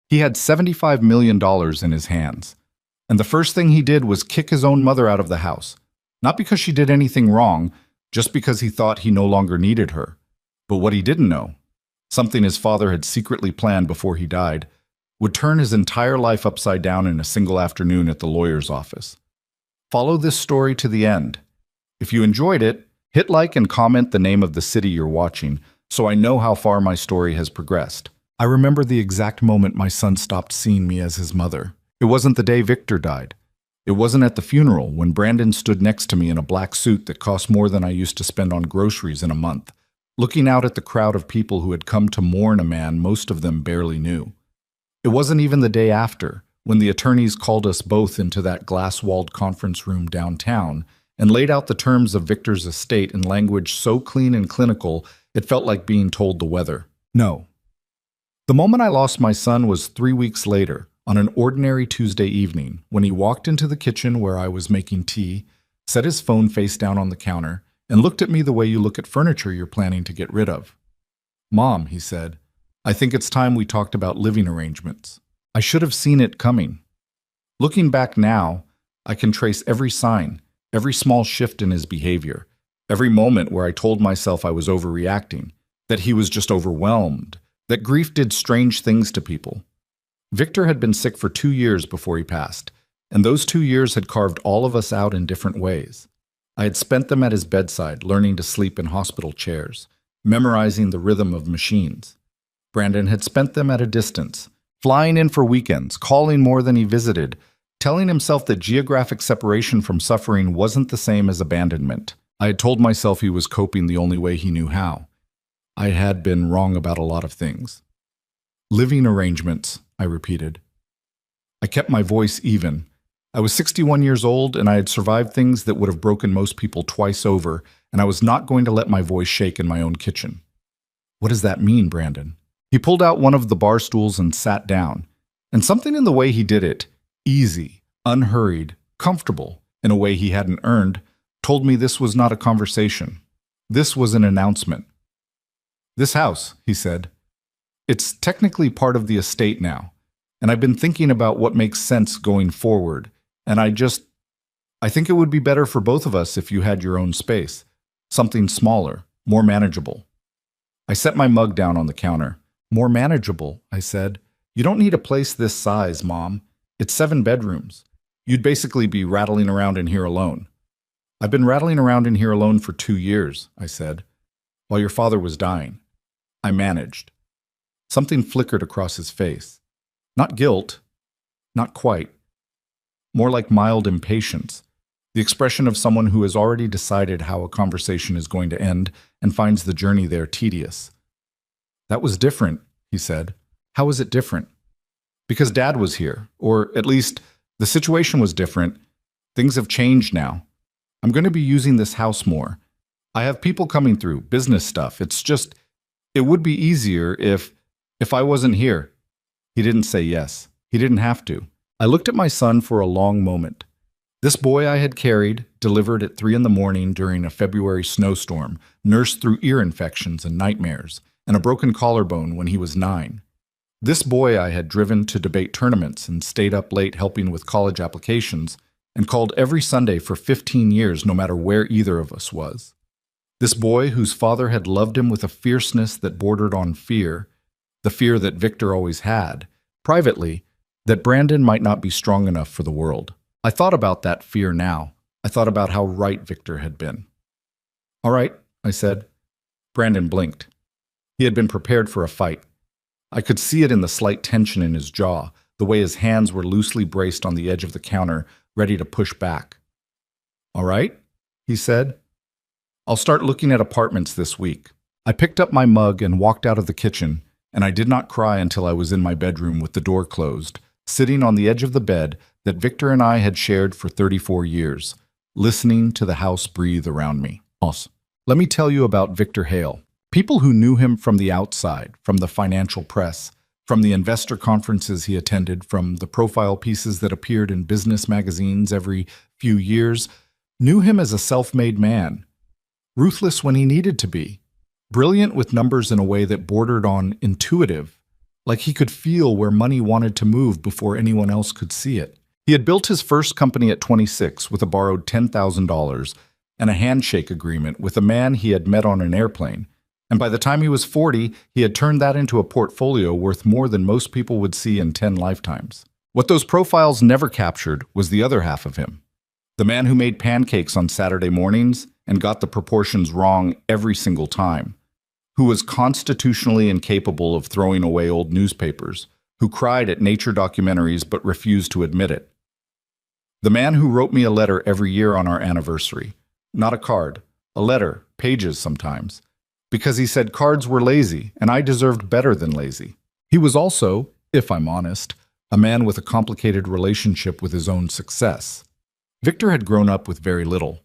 He had $75 million in his hands. And the first thing he did was kick his own mother out of the house. Not because she did anything wrong, just because he thought he no longer needed her. But what he didn't know, something his father had secretly planned before he died, would turn his entire life upside down in a single afternoon at the lawyer's office. Follow this story to the end. If you enjoyed it, hit like and comment the name of the city you're watching so I know how far my story has progressed. I remember the exact moment my son stopped seeing me as his mother. It wasn't the day Victor died. It wasn't at the funeral when Brandon stood next to me in a black suit that cost more than I used to spend on groceries in a month, looking out at the crowd of people who had come to mourn a man most of them barely knew. It wasn't even the day after, when the attorneys called us both into that glass-walled conference room downtown and laid out the terms of Victor's estate in language so clean and clinical it felt like being told the weather. No. The moment I lost my son was 3 weeks later, on an ordinary Tuesday evening, when he walked into the kitchen where I was making tea, set his phone face down on the counter, and looked at me the way you look at furniture you're planning to get rid of. "Mom," he said, "I think it's time we talked about living arrangements." I should have seen it coming. Looking back now, I can trace every sign, every small shift in his behavior, every moment where I told myself I was overreacting, that he was just overwhelmed, that grief did strange things to people. Victor had been sick for 2 years before he passed, and those 2 years had carved all of us out in different ways. I had spent them at his bedside, learning to sleep in hospital chairs, memorizing the rhythm of machines. Brandon had spent them at a distance, flying in for weekends, calling more than he visited, telling himself that geographic separation from suffering wasn't the same as abandonment. I had told myself he was coping the only way he knew how. I had been wrong about a lot of things. "Living arrangements," I repeated. I kept my voice even. I was 61 years old, and I had survived things that would have broken most people twice over, and I was not going to let my voice shake in my own kitchen. "What does that mean, Brandon?" He pulled out one of the bar stools and sat down, and something in the way he did it, easy, unhurried, comfortable, in a way he hadn't earned, told me this was not a conversation. This was an announcement. "This house," he said, "it's technically part of the estate now, and I've been thinking about what makes sense going forward, and I think it would be better for both of us if you had your own space, something smaller, more manageable." I set my mug down on the counter. "More manageable," I said. "You don't need a place this size, Mom. It's 7 bedrooms. You'd basically be rattling around in here alone." "I've been rattling around in here alone for 2 years," I said, "while your father was dying. I managed." Something flickered across his face. Not guilt. Not quite. More like mild impatience. The expression of someone who has already decided how a conversation is going to end and finds the journey there tedious. "That was different," he said. "How was it different?" "Because Dad was here, or at least the situation was different. Things have changed now. I'm going to be using this house more. I have people coming through, business stuff. It would be easier if I wasn't here." He didn't say yes. He didn't have to. I looked at my son for a long moment. This boy I had carried, delivered at 3 in the morning during a February snowstorm, nursed through ear infections and nightmares, and a broken collarbone when he was 9. This boy I had driven to debate tournaments and stayed up late helping with college applications, and called every Sunday for 15 years no matter where either of us was. This boy whose father had loved him with a fierceness that bordered on fear, the fear that Victor always had, privately, that Brandon might not be strong enough for the world. I thought about that fear now. I thought about how right Victor had been. "All right," I said. Brandon blinked. He had been prepared for a fight. I could see it in the slight tension in his jaw, the way his hands were loosely braced on the edge of the counter, ready to push back. "All right," he said. "I'll start looking at apartments this week." I picked up my mug and walked out of the kitchen, and I did not cry until I was in my bedroom with the door closed, sitting on the edge of the bed that Victor and I had shared for 34 years, listening to the house breathe around me. Let me tell you about Victor Hale. People who knew him from the outside, from the financial press, from the investor conferences he attended, from the profile pieces that appeared in business magazines every few years, knew him as a self-made man, ruthless when he needed to be, brilliant with numbers in a way that bordered on intuitive, like he could feel where money wanted to move before anyone else could see it. He had built his first company at 26 with a borrowed $10,000 and a handshake agreement with a man he had met on an airplane. And by the time he was 40, he had turned that into a portfolio worth more than most people would see in 10 lifetimes. What those profiles never captured was the other half of him. The man who made pancakes on Saturday mornings and got the proportions wrong every single time. Who was constitutionally incapable of throwing away old newspapers. Who cried at nature documentaries but refused to admit it. The man who wrote me a letter every year on our anniversary. Not a card, a letter, pages sometimes. Because he said cards were lazy, and I deserved better than lazy. He was also, if I'm honest, a man with a complicated relationship with his own success. Victor had grown up with very little.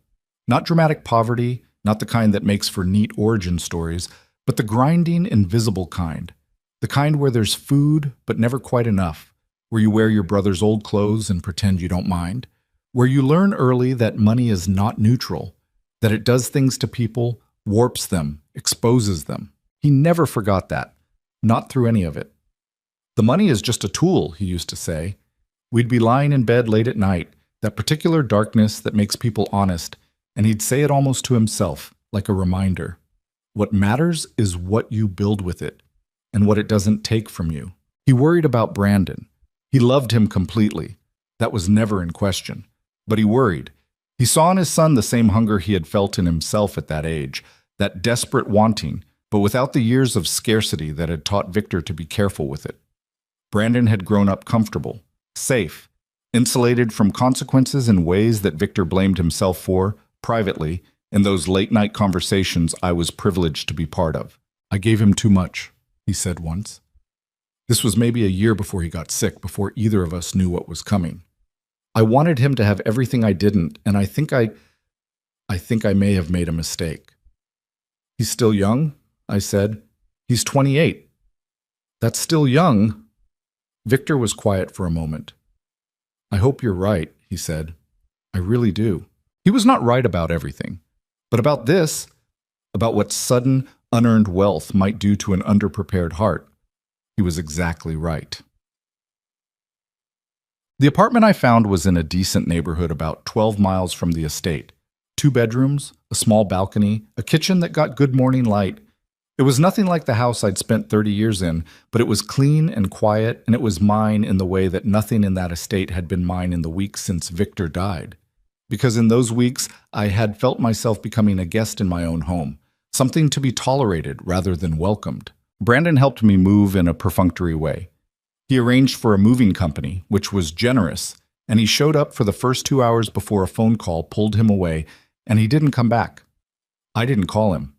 Not dramatic poverty, not the kind that makes for neat origin stories, but the grinding, invisible kind. The kind where there's food, but never quite enough. Where you wear your brother's old clothes and pretend you don't mind. Where you learn early that money is not neutral, that it does things to people, warps them, exposes them. He never forgot that, not through any of it. The money is just a tool, he used to say. We'd be lying in bed late at night, that particular darkness that makes people honest, and he'd say it almost to himself, like a reminder. What matters is what you build with it, and what it doesn't take from you. He worried about Brandon. He loved him completely. That was never in question. But he worried. He saw in his son the same hunger he had felt in himself at that age, that desperate wanting, but without the years of scarcity that had taught Victor to be careful with it. Brandon had grown up comfortable, safe, insulated from consequences in ways that Victor blamed himself for, privately, in those late-night conversations I was privileged to be part of. I gave him too much, he said once. This was maybe a year before he got sick, before either of us knew what was coming. I wanted him to have everything I didn't, and I think I may have made a mistake. He's still young, I said. He's 28. That's still young. Victor was quiet for a moment. I hope you're right, he said. I really do. He was not right about everything, but about this, about what sudden, unearned wealth might do to an underprepared heart, he was exactly right. The apartment I found was in a decent neighborhood about 12 miles from the estate. 2 bedrooms, a small balcony, a kitchen that got good morning light. It was nothing like the house I'd spent 30 years in, but it was clean and quiet, and it was mine in the way that nothing in that estate had been mine in the weeks since Victor died. Because in those weeks, I had felt myself becoming a guest in my own home, something to be tolerated rather than welcomed. Brandon helped me move in a perfunctory way. He arranged for a moving company, which was generous, and he showed up for the first 2 hours before a phone call pulled him away, and he didn't come back. I didn't call him.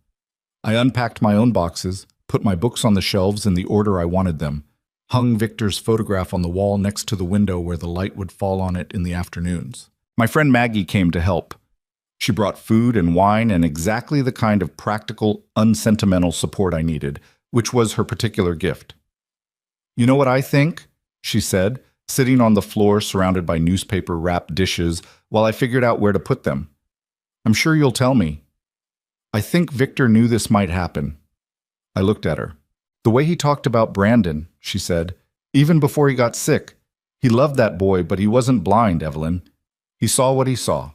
I unpacked my own boxes, put my books on the shelves in the order I wanted them, hung Victor's photograph on the wall next to the window where the light would fall on it in the afternoons. My friend Maggie came to help. She brought food and wine and exactly the kind of practical, unsentimental support I needed, which was her particular gift. You know what I think? She said, sitting on the floor surrounded by newspaper-wrapped dishes while I figured out where to put them. I'm sure you'll tell me. I think Victor knew this might happen. I looked at her. The way he talked about Brandon, she said, even before he got sick. He loved that boy, but he wasn't blind, Evelyn. He saw what he saw.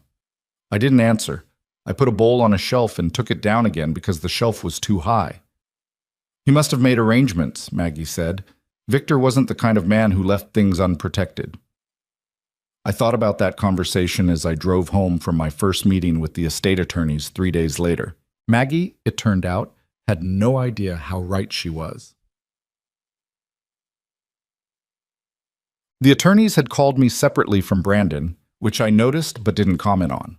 I didn't answer. I put a bowl on a shelf and took it down again because the shelf was too high. He must have made arrangements, Maggie said. Victor wasn't the kind of man who left things unprotected. I thought about that conversation as I drove home from my first meeting with the estate attorneys 3 days later. Maggie, it turned out, had no idea how right she was. The attorneys had called me separately from Brandon, which I noticed but didn't comment on.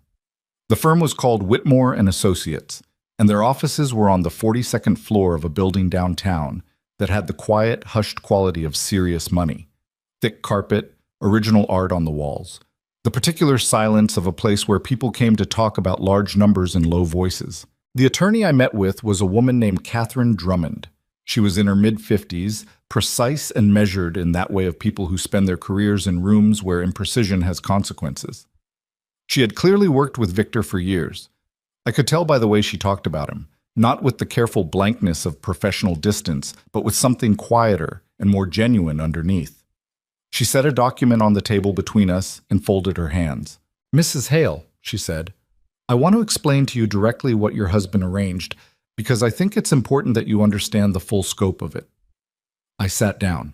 The firm was called Whitmore and Associates, and their offices were on the 42nd floor of a building downtown that had the quiet, hushed quality of serious money. Thick carpet, original art on the walls. The particular silence of a place where people came to talk about large numbers in low voices. The attorney I met with was a woman named Catherine Drummond. She was in her mid-50s, precise and measured in that way of people who spend their careers in rooms where imprecision has consequences. She had clearly worked with Victor for years. I could tell by the way she talked about him. not with the careful blankness of professional distance, but with something quieter and more genuine underneath. She set a document on the table between us and folded her hands. "Mrs. Hale," she said, "I want to explain to you directly what your husband arranged, because I think it's important that you understand the full scope of it." I sat down.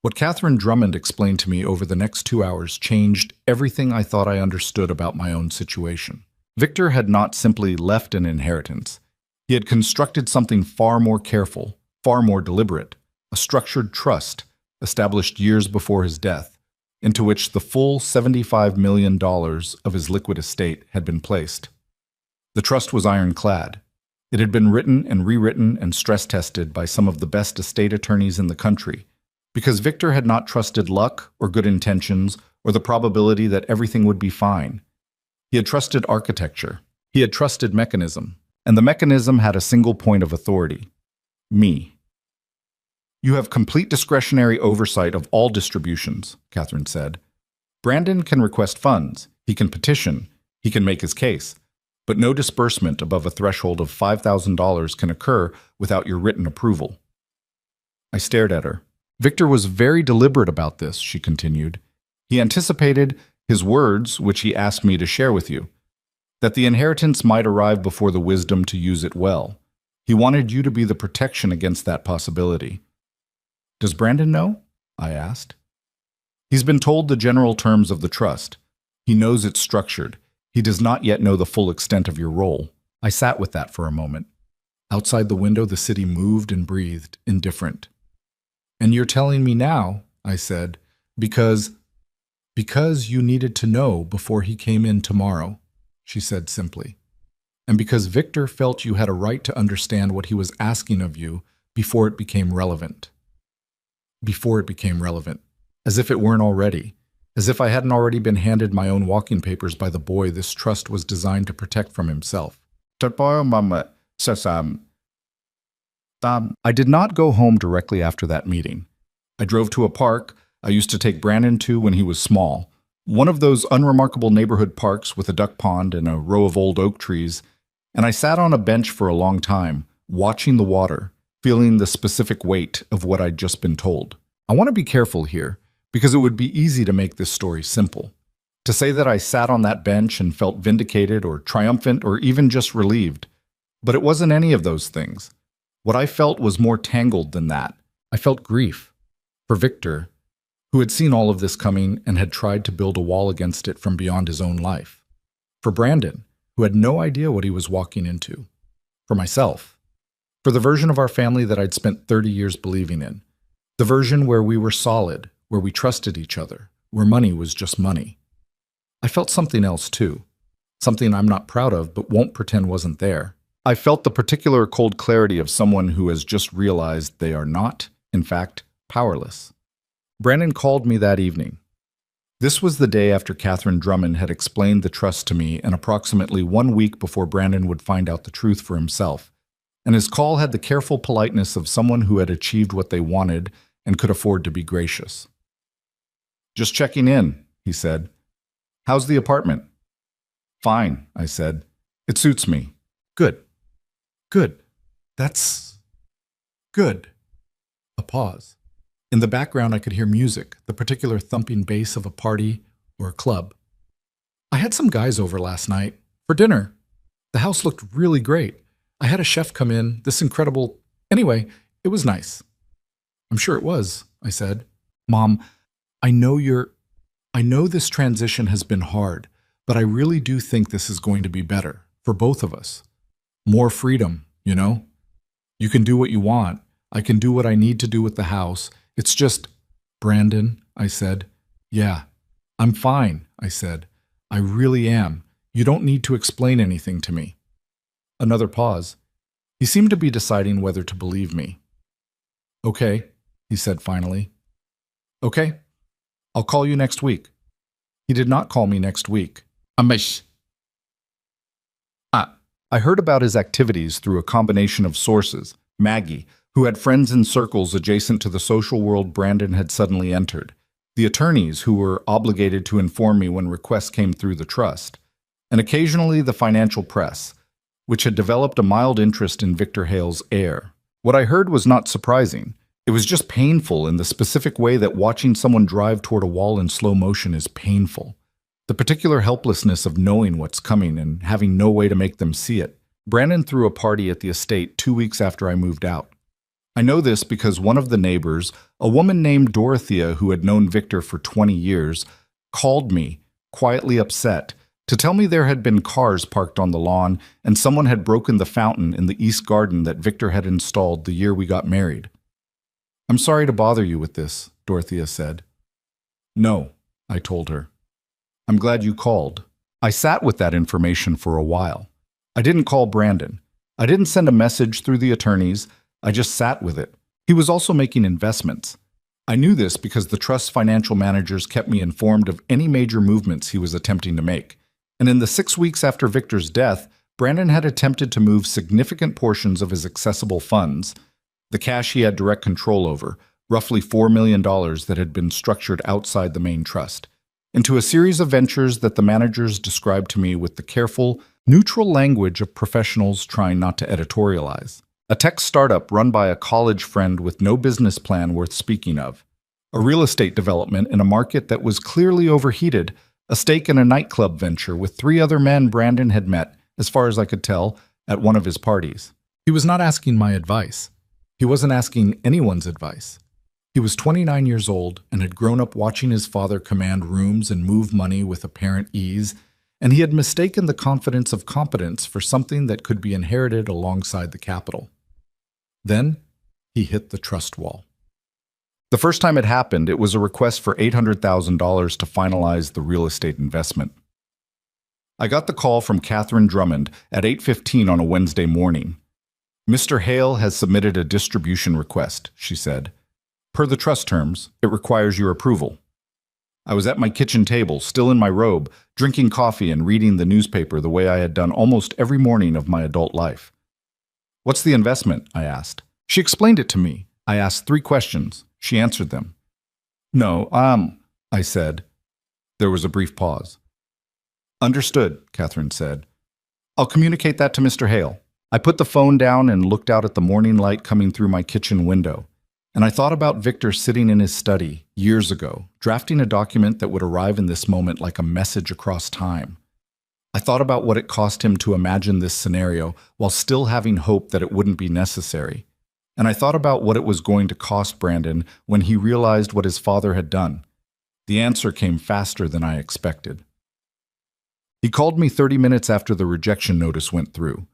What Catherine Drummond explained to me over the next 2 hours changed everything I thought I understood about my own situation. Victor had not simply left an inheritance. He had constructed something far more careful, far more deliberate, a structured trust established years before his death, into which the full $75 million of his liquid estate had been placed. The trust was ironclad. It had been written and rewritten and stress-tested by some of the best estate attorneys in the country, because Victor had not trusted luck or good intentions or the probability that everything would be fine. He had trusted architecture. He had trusted mechanism. And the mechanism had a single point of authority: me. "You have complete discretionary oversight of all distributions," Catherine said. "Brandon can request funds, he can petition, he can make his case, but no disbursement above a threshold of $5,000 can occur without your written approval." I stared at her. "Victor was very deliberate about this," she continued. "He anticipated his words, which he asked me to share with you, that the inheritance might arrive before the wisdom to use it well. He wanted you to be the protection against that possibility." "Does Brandon know?" I asked. "He's been told the general terms of the trust. He knows it's structured. He does not yet know the full extent of your role." I sat with that for a moment. Outside the window, the city moved and breathed, indifferent. "And you're telling me now," I said, because you needed to know before he came in tomorrow," she said simply. "And because Victor felt you had a right to understand what he was asking of you before it became relevant." Before it became relevant. As if it weren't already. As if I hadn't already been handed my own walking papers by the boy this trust was designed to protect from himself. I did not go home directly after that meeting. I drove to a park I used to take Brandon to when he was small, one of those unremarkable neighborhood parks with a duck pond and a row of old oak trees, and I sat on a bench for a long time, watching the water, feeling the specific weight of what I'd just been told. I want to be careful here, because it would be easy to make this story simple. To say that I sat on that bench and felt vindicated or triumphant or even just relieved. But it wasn't any of those things. What I felt was more tangled than that. I felt grief. For Victor, who had seen all of this coming and had tried to build a wall against it from beyond his own life. For Brandon, who had no idea what he was walking into. For myself. For the version of our family that I'd spent 30 years believing in. The version where we were solid, where we trusted each other, where money was just money. I felt something else too. Something I'm not proud of but won't pretend wasn't there. I felt the particular cold clarity of someone who has just realized they are not, in fact, powerless. Brandon called me that evening. This was the day after Catherine Drummond had explained the trust to me and approximately 1 week before Brandon would find out the truth for himself. And his call had the careful politeness of someone who had achieved what they wanted and could afford to be gracious. "Just checking in," he said. "How's the apartment?" "Fine," I said. "It suits me." "Good. Good. That's good." A pause. In the background, I could hear music, the particular thumping bass of a party or a club. "I had some guys over last night for dinner. The house looked really great. I had a chef come in, this incredible... Anyway, it was nice." "I'm sure it was," I said. "Mom, I know this transition has been hard, but I really do think this is going to be better for both of us. More freedom, you know? You can do what you want. I can do what I need to do with the house. It's just..." "Brandon," I said. "Yeah, I'm fine," I said. "I really am. You don't need to explain anything to me." Another pause. He seemed to be deciding whether to believe me. "Okay," he said finally. "Okay, I'll call you next week." He did not call me next week. I heard about his activities through a combination of sources. Maggie, who had friends in circles adjacent to the social world Brandon had suddenly entered. The attorneys who were obligated to inform me when requests came through the trust. And occasionally the financial press. which had developed a mild interest in Victor Hale's heir. What I heard was not surprising. It was just painful in the specific way that watching someone drive toward a wall in slow motion is painful. The particular helplessness of knowing what's coming and having no way to make them see it. Brandon threw a party at the estate 2 weeks after I moved out. I know this because one of the neighbors, a woman named Dorothea who had known Victor for 20 years, called me, quietly upset, to tell me there had been cars parked on the lawn and someone had broken the fountain in the east garden that Victor had installed the year we got married. "I'm sorry to bother you with this," Dorothea said. "No," I told her. "I'm glad you called." I sat with that information for a while. I didn't call Brandon. I didn't send a message through the attorneys. I just sat with it. He was also making investments. I knew this because the trust's financial managers kept me informed of any major movements he was attempting to make. And in the 6 weeks after Victor's death, Brandon had attempted to move significant portions of his accessible funds, the cash he had direct control over, roughly $4 million that had been structured outside the main trust, into a series of ventures that the managers described to me with the careful, neutral language of professionals trying not to editorialize. A tech startup run by a college friend with no business plan worth speaking of. A real estate development in a market that was clearly overheated. A stake in a nightclub venture with 3 other men Brandon had met, as far as I could tell, at one of his parties. He was not asking my advice. He wasn't asking anyone's advice. He was 29 years old and had grown up watching his father command rooms and move money with apparent ease, and he had mistaken the confidence of competence for something that could be inherited alongside the capital. Then he hit the trust wall. The first time it happened, it was a request for $800,000 to finalize the real estate investment. I got the call from Catherine Drummond at 8:15 on a Wednesday morning. "Mr. Hale has submitted a distribution request," she said. "Per the trust terms, it requires your approval." I was at my kitchen table, still in my robe, drinking coffee and reading the newspaper the way I had done almost every morning of my adult life. "What's the investment?" I asked. She explained it to me. I asked 3 questions. She answered them. "No, I said. There was a brief pause. "Understood," Catherine said. "I'll communicate that to Mr. Hale." I put the phone down and looked out at the morning light coming through my kitchen window. And I thought about Victor sitting in his study, years ago, drafting a document that would arrive in this moment like a message across time. I thought about what it cost him to imagine this scenario while still having hope that it wouldn't be necessary. And I thought about what it was going to cost Brandon when he realized what his father had done. The answer came faster than I expected. He called me 30 minutes after the rejection notice went through.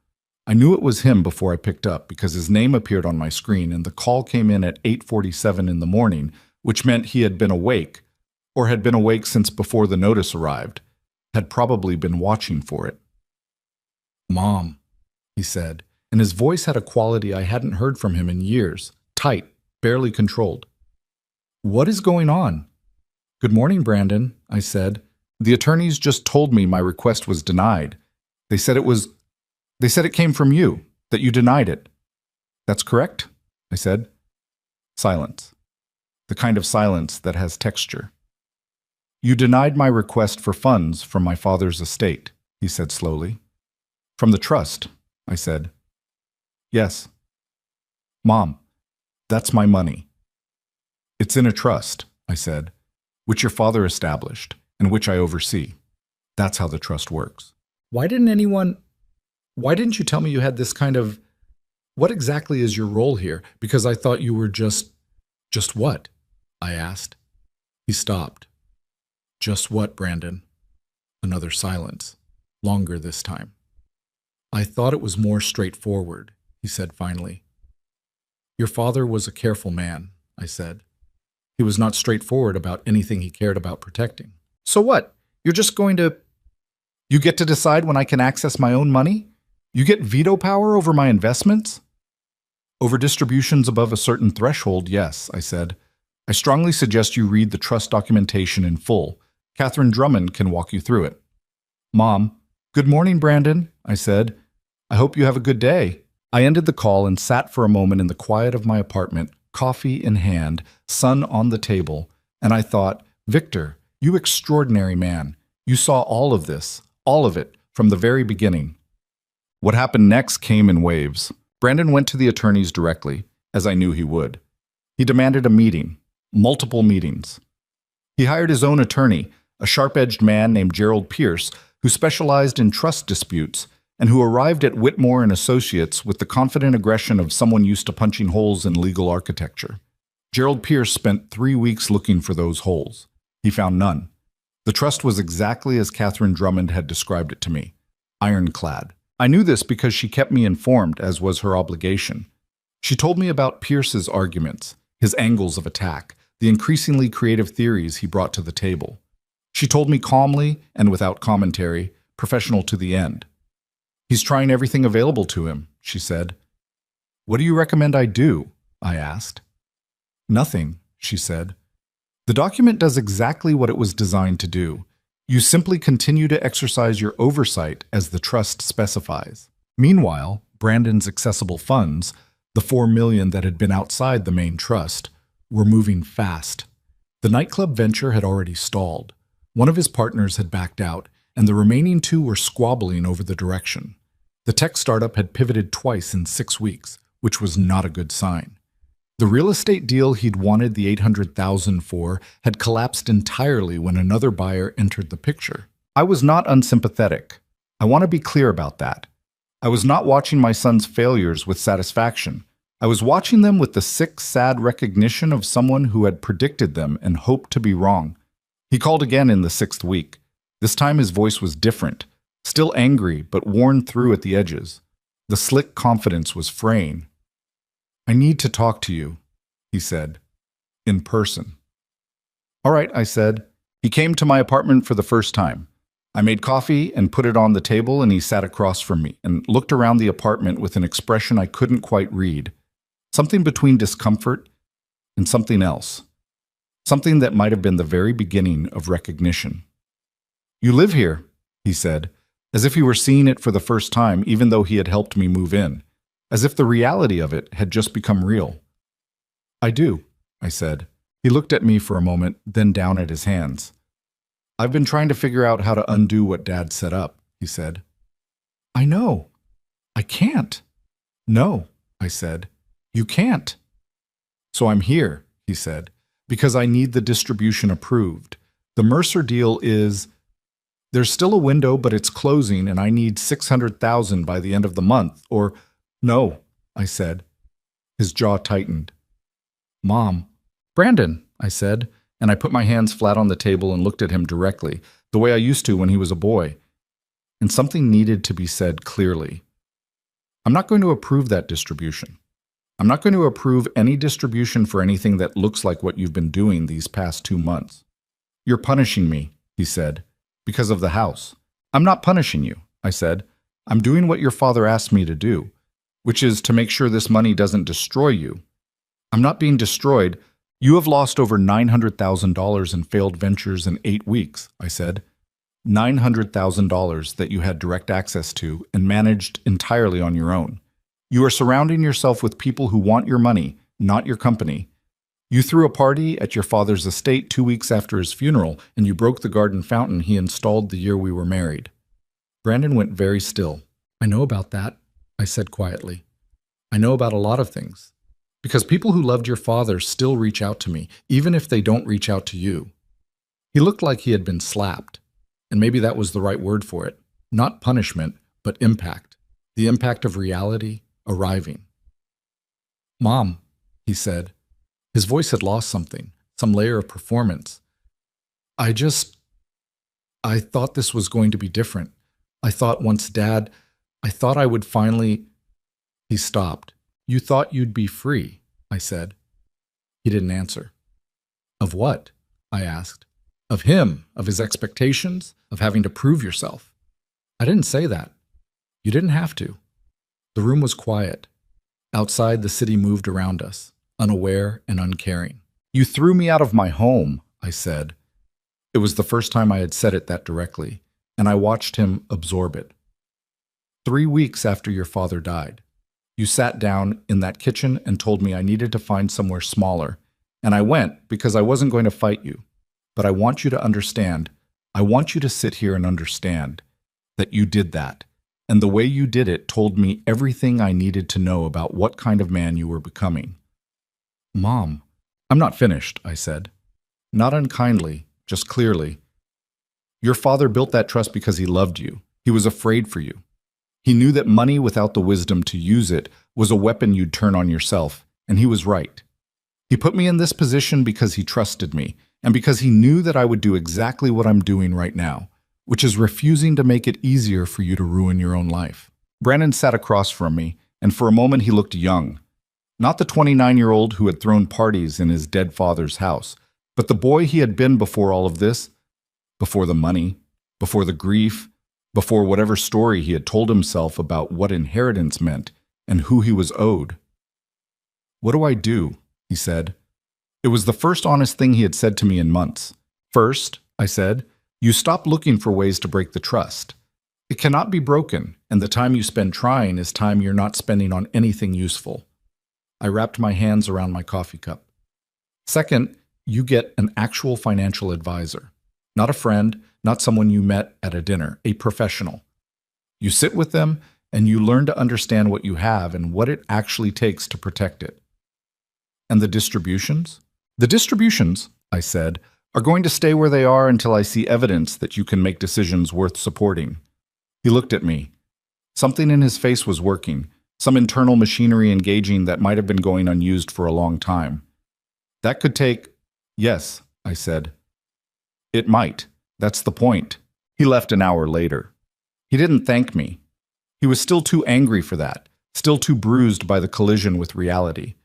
I knew it was him before I picked up because his name appeared on my screen and the call came in at 8:47 in the morning, which meant he had been awake, or had been awake since before the notice arrived, had probably been watching for it. "Mom," he said, and his voice had a quality I hadn't heard from him in years, tight, barely controlled. "What is going on?" "Good morning, Brandon," I said. "The attorneys just told me my request was denied. They said it came from you, that you denied it." "That's correct," I said. Silence. The kind of silence that has texture. "You denied my request for funds from my father's estate," he said slowly. "From the trust," I said. "Yes." "Mom, that's my money." "It's in a trust," I said, "which your father established and which I oversee. That's how the trust works." Why didn't you tell me you had this kind of... What exactly is your role here? Because I thought you were just what? I asked. He stopped. "Just what, Brandon?" Another silence, longer this time. "I thought it was more straightforward," he said finally. "Your father was a careful man," I said. "He was not straightforward about anything he cared about protecting." "So what? You're just going to... You get to decide when I can access my own money? You get veto power over my investments?" "Over distributions above a certain threshold, yes," I said. "I strongly suggest you read the trust documentation in full. Catherine Drummond can walk you through it." "Mom, good morning, Brandon," I said. "I hope you have a good day." I ended the call and sat for a moment in the quiet of my apartment, coffee in hand, sun on the table, and I thought, "Victor, you extraordinary man. You saw all of this, all of it, from the very beginning." What happened next came in waves. Brandon went to the attorneys directly, as I knew he would. He demanded a meeting, multiple meetings. He hired his own attorney, a sharp-edged man named Gerald Pierce, who specialized in trust disputes and who arrived at Whitmore and Associates with the confident aggression of someone used to punching holes in legal architecture. Gerald Pierce spent 3 weeks looking for those holes. He found none. The trust was exactly as Catherine Drummond had described it to me, ironclad. I knew this because she kept me informed, as was her obligation. She told me about Pierce's arguments, his angles of attack, the increasingly creative theories he brought to the table. She told me calmly and without commentary, professional to the end. "He's trying everything available to him," she said. "What do you recommend I do?" I asked. "Nothing," she said. "The document does exactly what it was designed to do. You simply continue to exercise your oversight as the trust specifies." Meanwhile, Brandon's accessible funds, the $4 million that had been outside the main trust, were moving fast. The nightclub venture had already stalled. One of his partners had backed out, and the remaining two were squabbling over the direction. The tech startup had pivoted twice in 6 weeks, which was not a good sign. The real estate deal he'd wanted the $800,000 for had collapsed entirely when another buyer entered the picture. I was not unsympathetic. I want to be clear about that. I was not watching my son's failures with satisfaction. I was watching them with the sick, sad recognition of someone who had predicted them and hoped to be wrong. He called again in the 6th week. This time his voice was different, still angry but worn through at the edges. The slick confidence was fraying. "I need to talk to you," he said, "in person." "All right," I said. He came to my apartment for the first time. I made coffee and put it on the table, and he sat across from me and looked around the apartment with an expression I couldn't quite read. Something between discomfort and something else. Something that might have been the very beginning of recognition. "You live here," he said, as if he were seeing it for the first time, even though he had helped me move in. As if the reality of it had just become real. "I do," I said. He looked at me for a moment, then down at his hands. "I've been trying to figure out how to undo what Dad set up," he said. "I know. I can't." "No," I said. "You can't." "So I'm here," he said, "because I need the distribution approved. The Mercer deal is... There's still a window, but it's closing, and I need $600,000 by the end of the month, or... "No," I said. His jaw tightened. "Mom." "Brandon," I said, and I put my hands flat on the table and looked at him directly, the way I used to when he was a boy. And something needed to be said clearly. "I'm not going to approve that distribution. I'm not going to approve any distribution for anything that looks like what you've been doing these past 2 months. You're punishing me," he said, "because of the house." "I'm not punishing you," I said. "I'm doing what your father asked me to do, which is to make sure this money doesn't destroy you." "I'm not being destroyed. You have lost over $900,000 in failed ventures in 8 weeks, I said. $900,000 that you had direct access to and managed entirely on your own. You are surrounding yourself with people who want your money, not your company. You threw a party at your father's estate 2 weeks after his funeral, and you broke the garden fountain he installed the year we were married." Brandon went very still. "I know about that," I said quietly. "I know about a lot of things. Because people who loved your father still reach out to me, even if they don't reach out to you." He looked like he had been slapped, and maybe that was the right word for it. Not punishment, but impact. The impact of reality arriving. "Mom," he said. His voice had lost something, some layer of performance. I thought this was going to be different. I thought I thought I would finally..." He stopped. "You thought you'd be free," I said. He didn't answer. "Of what?" I asked. "Of him, of his expectations, of having to prove yourself." "I didn't say that." "You didn't have to." The room was quiet. Outside, the city moved around us, unaware and uncaring. "You threw me out of my home," I said. It was the first time I had said it that directly, and I watched him absorb it. 3 weeks after your father died, you sat down in that kitchen and told me I needed to find somewhere smaller, and I went because I wasn't going to fight you. But I want you to understand, I want you to sit here and understand that you did that, And the way you did it told me everything I needed to know about what kind of man you were becoming. Mom, I'm not finished, I said. Not unkindly, just clearly. Your father built that trust because he loved you. He was afraid for you. He knew that money without the wisdom to use it was a weapon you'd turn on yourself, and he was right. He put me in this position because he trusted me, and because he knew that I would do exactly what I'm doing right now, which is refusing to make it easier for you to ruin your own life. Brandon sat across from me, and for a moment he looked young. Not the 29-year-old who had thrown parties in his dead father's house, but the boy he had been before all of this, before the money, before the grief, before whatever story he had told himself about what inheritance meant and who he was owed. What do I do? He said. It was the first honest thing he had said to me in months. First, I said, you stop looking for ways to break the trust. It cannot be broken, and the time you spend trying is time you're not spending on anything useful. I wrapped my hands around my coffee cup. Second, you get an actual financial advisor. Not a friend, not someone you met at a dinner, a professional. You sit with them and you learn to understand what you have and what it actually takes to protect it. And the distributions? The distributions, I said, are going to stay where they are until I see evidence that you can make decisions worth supporting. He looked at me. Something in his face was working, some internal machinery engaging that might have been going unused for a long time. That could take... Yes, I said. It might. That's the point. He left an hour later. He didn't thank me. He was still too angry for that, still too bruised by the collision with reality.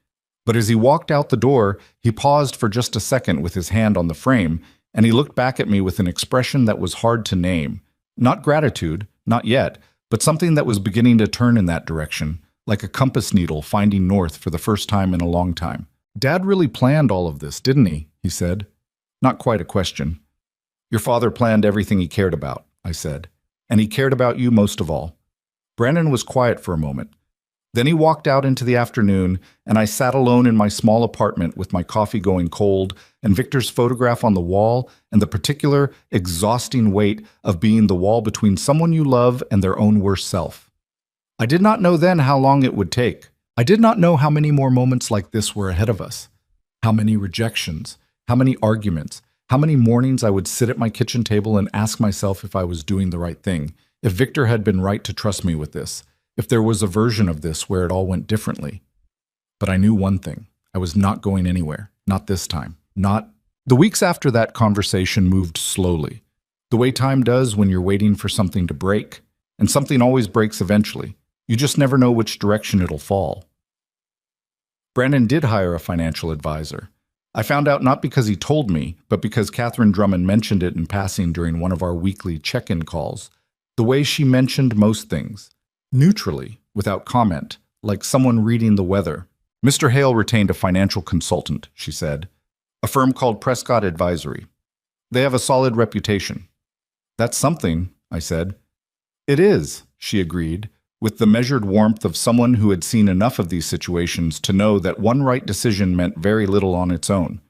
But as he walked out the door, he paused for just a second with his hand on the frame, and he looked back at me with an expression that was hard to name. Not gratitude, not yet, but something that was beginning to turn in that direction, like a compass needle finding north for the first time in a long time. Dad really planned all of this, didn't he said. Not quite a question. Your father planned everything he cared about, I said, and he cared about you most of all. Brandon was quiet for a moment. Then he walked out into the afternoon, and I sat alone in my small apartment with my coffee going cold and Victor's photograph on the wall and the particular, exhausting weight of being the wall between someone you love and their own worst self. I did not know then how long it would take. I did not know how many more moments like this were ahead of us. How many rejections, how many arguments, how many mornings I would sit at my kitchen table and ask myself if I was doing the right thing, if Victor had been right to trust me with this, if there was a version of this where it all went differently. But I knew one thing. I was not going anywhere. Not this time. Not... The weeks after that conversation moved slowly. The way time does when you're waiting for something to break, and something always breaks eventually. You just never know which direction it'll fall. Brandon did hire a financial advisor. I found out not because he told me, but because Catherine Drummond mentioned it in passing during one of our weekly check-in calls. The way she mentioned most things. Neutrally, without comment, like someone reading the weather. Mr. Hale retained a financial consultant, she said. A firm called Prescott Advisory. They have a solid reputation. That's something, I said. It is, she agreed, with the measured warmth of someone who had seen enough of these situations to know that one right decision meant very little on its own.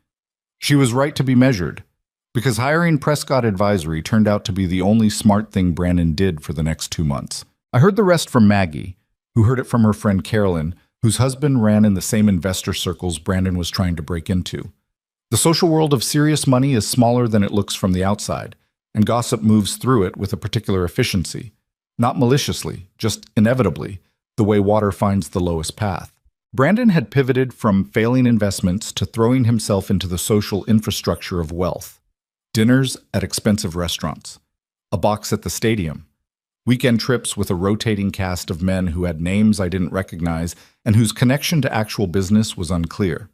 She was right to be measured, because hiring Prescott Advisory turned out to be the only smart thing Brandon did for the next 2 months. I heard the rest from Maggie, who heard it from her friend Carolyn, whose husband ran in the same investor circles Brandon was trying to break into. The social world of serious money is smaller than it looks from the outside, and gossip moves through it with a particular efficiency. Not maliciously, just inevitably, the way water finds the lowest path. Brandon had pivoted from failing investments to throwing himself into the social infrastructure of wealth. Dinners at expensive restaurants. A box at the stadium. Weekend trips with a rotating cast of men who had names I didn't recognize and whose connection to actual business was unclear.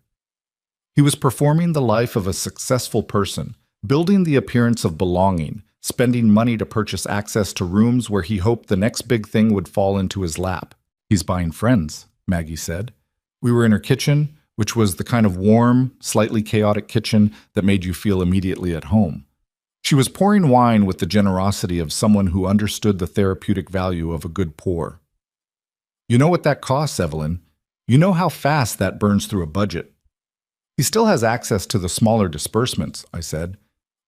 He was performing the life of a successful person, building the appearance of belonging, spending money to purchase access to rooms where he hoped the next big thing would fall into his lap. He's buying friends, Maggie said. We were in her kitchen, which was the kind of warm, slightly chaotic kitchen that made you feel immediately at home. She was pouring wine with the generosity of someone who understood the therapeutic value of a good pour. You know what that costs, Evelyn. You know how fast that burns through a budget. He still has access to the smaller disbursements, I said.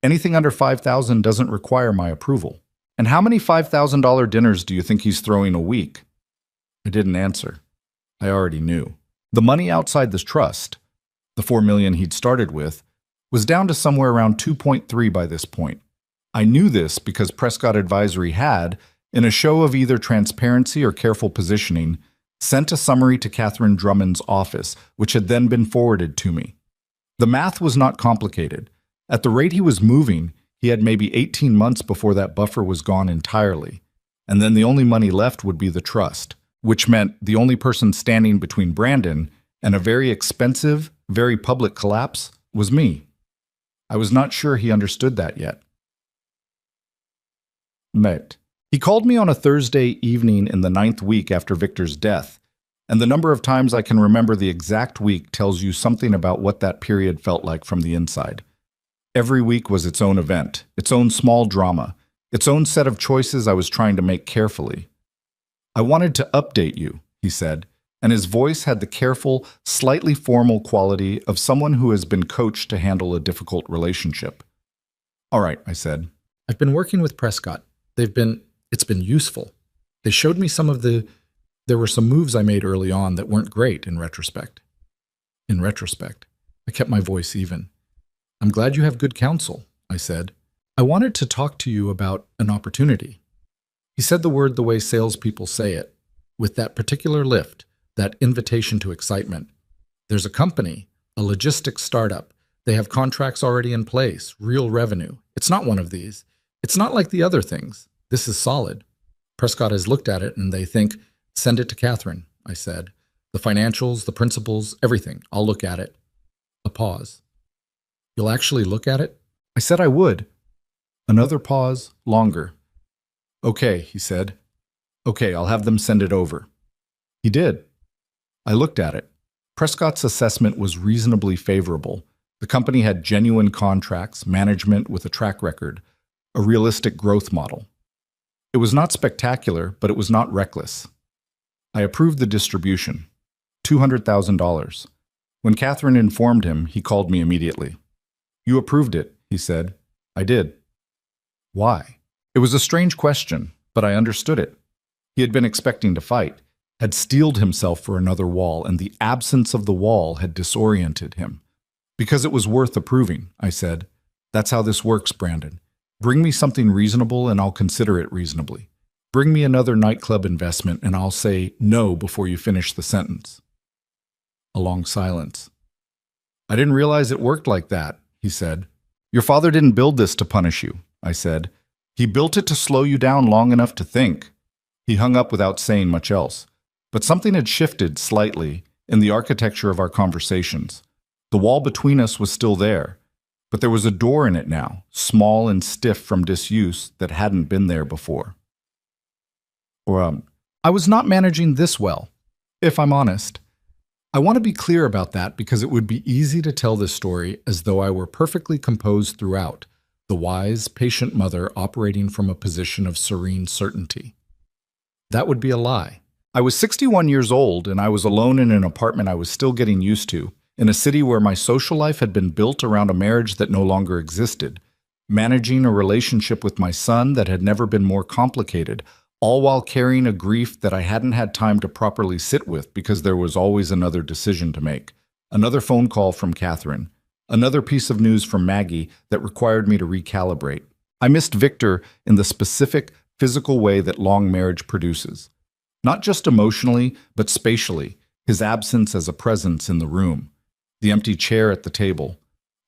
Anything under $5,000 doesn't require my approval. And how many $5,000 dinners do you think he's throwing a week? I didn't answer. I already knew. The money outside this trust, the $4 million he'd started with, was down to somewhere around 2.3 by this point. I knew this because Prescott Advisory had, in a show of either transparency or careful positioning, sent a summary to Catherine Drummond's office, which had then been forwarded to me. The math was not complicated. At the rate he was moving, he had maybe 18 months before that buffer was gone entirely, and then the only money left would be the trust, which meant the only person standing between Brandon and a very expensive, very public collapse was me. I was not sure he understood that yet. Mate. He called me on a Thursday evening in the 9th week after Victor's death, and the number of times I can remember the exact week tells you something about what that period felt like from the inside. Every week was its own event, its own small drama, its own set of choices I was trying to make carefully. I wanted to update you, he said, and his voice had the careful, slightly formal quality of someone who has been coached to handle a difficult relationship. All right, I said. I've been working with Prescott. It's been useful. They showed me there were some moves I made early on that weren't great in retrospect. I kept my voice even. I'm glad you have good counsel, I said. I wanted to talk to you about an opportunity. He said the word the way salespeople say it, with that particular lift, that invitation to excitement. There's a company, a logistics startup. They have contracts already in place, real revenue. It's not one of these. It's not like the other things. This is solid. Prescott has looked at it and they think, send it to Catherine, I said. The financials, the principles, everything. I'll look at it. A pause. You'll actually look at it? I said I would. Another pause, longer. Okay, he said. Okay, I'll have them send it over. He did. I looked at it. Prescott's assessment was reasonably favorable. The company had genuine contracts, management with a track record, a realistic growth model. It was not spectacular, but it was not reckless. I approved the distribution. $200,000. When Catherine informed him, he called me immediately. You approved it, he said. I did. Why? It was a strange question, but I understood it. He had been expecting to fight, had steeled himself for another wall, and the absence of the wall had disoriented him. Because it was worth approving, I said. That's how this works, Brandon. Bring me something reasonable and I'll consider it reasonably. Bring me another nightclub investment and I'll say no before you finish the sentence. A long silence. I didn't realize it worked like that, he said. Your father didn't build this to punish you, I said. He built it to slow you down long enough to think. He hung up without saying much else. But something had shifted slightly in the architecture of our conversations. The wall between us was still there, but there was a door in it now, small and stiff from disuse that hadn't been there before. I was not managing this well, if I'm honest. I want to be clear about that because it would be easy to tell this story as though I were perfectly composed throughout, the wise, patient mother operating from a position of serene certainty. That would be a lie. I was 61 years old and I was alone in an apartment I was still getting used to, in a city where my social life had been built around a marriage that no longer existed, managing a relationship with my son that had never been more complicated, all while carrying a grief that I hadn't had time to properly sit with because there was always another decision to make, another phone call from Catherine, another piece of news from Maggie that required me to recalibrate. I missed Victor in the specific, physical way that long marriage produces. Not just emotionally, but spatially, his absence as a presence in the room, the empty chair at the table,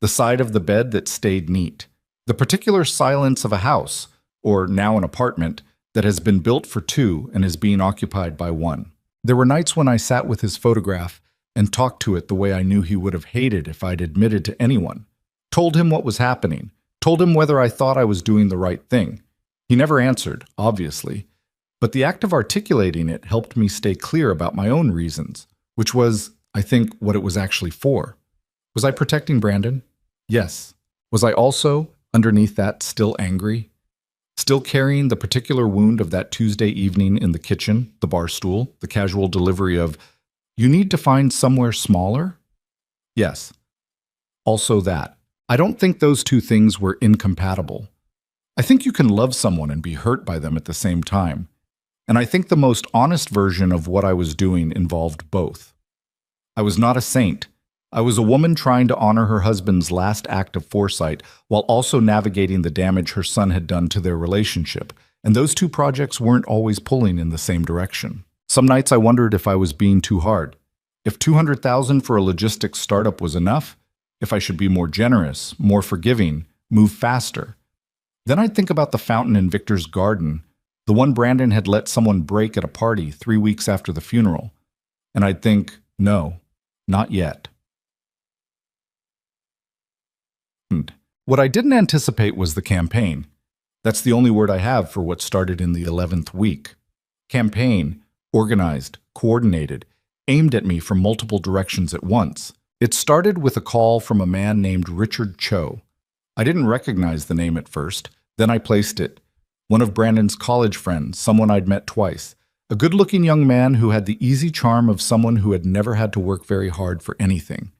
the side of the bed that stayed neat, the particular silence of a house, or now an apartment, that has been built for two and is being occupied by one. There were nights when I sat with his photograph and talked to it the way I knew he would have hated if I'd admitted to anyone, told him what was happening, told him whether I thought I was doing the right thing. He never answered, obviously, but the act of articulating it helped me stay clear about my own reasons, which was, I think, what it was actually for. Was I protecting Brandon? Yes. Was I also, underneath that, still angry? Still carrying the particular wound of that Tuesday evening in the kitchen, the bar stool, the casual delivery of, "You need to find somewhere smaller?" Yes. Also that. I don't think those two things were incompatible. I think you can love someone and be hurt by them at the same time. And I think the most honest version of what I was doing involved both. I was not a saint. I was a woman trying to honor her husband's last act of foresight while also navigating the damage her son had done to their relationship. And those two projects weren't always pulling in the same direction. Some nights I wondered if I was being too hard. If $200,000 for a logistics startup was enough, if I should be more generous, more forgiving, move faster. Then I'd think about the fountain in Victor's garden, the one Brandon had let someone break at a party 3 weeks after the funeral. And I'd think, no, not yet. What I didn't anticipate was the campaign. That's the only word I have for what started in the 11th week. Campaign, organized, coordinated, aimed at me from multiple directions at once. It started with a call from a man named Richard Cho. I didn't recognize the name at first, then I placed it. One of Brandon's college friends, someone I'd met twice. A good-looking young man who had the easy charm of someone who had never had to work very hard for anything.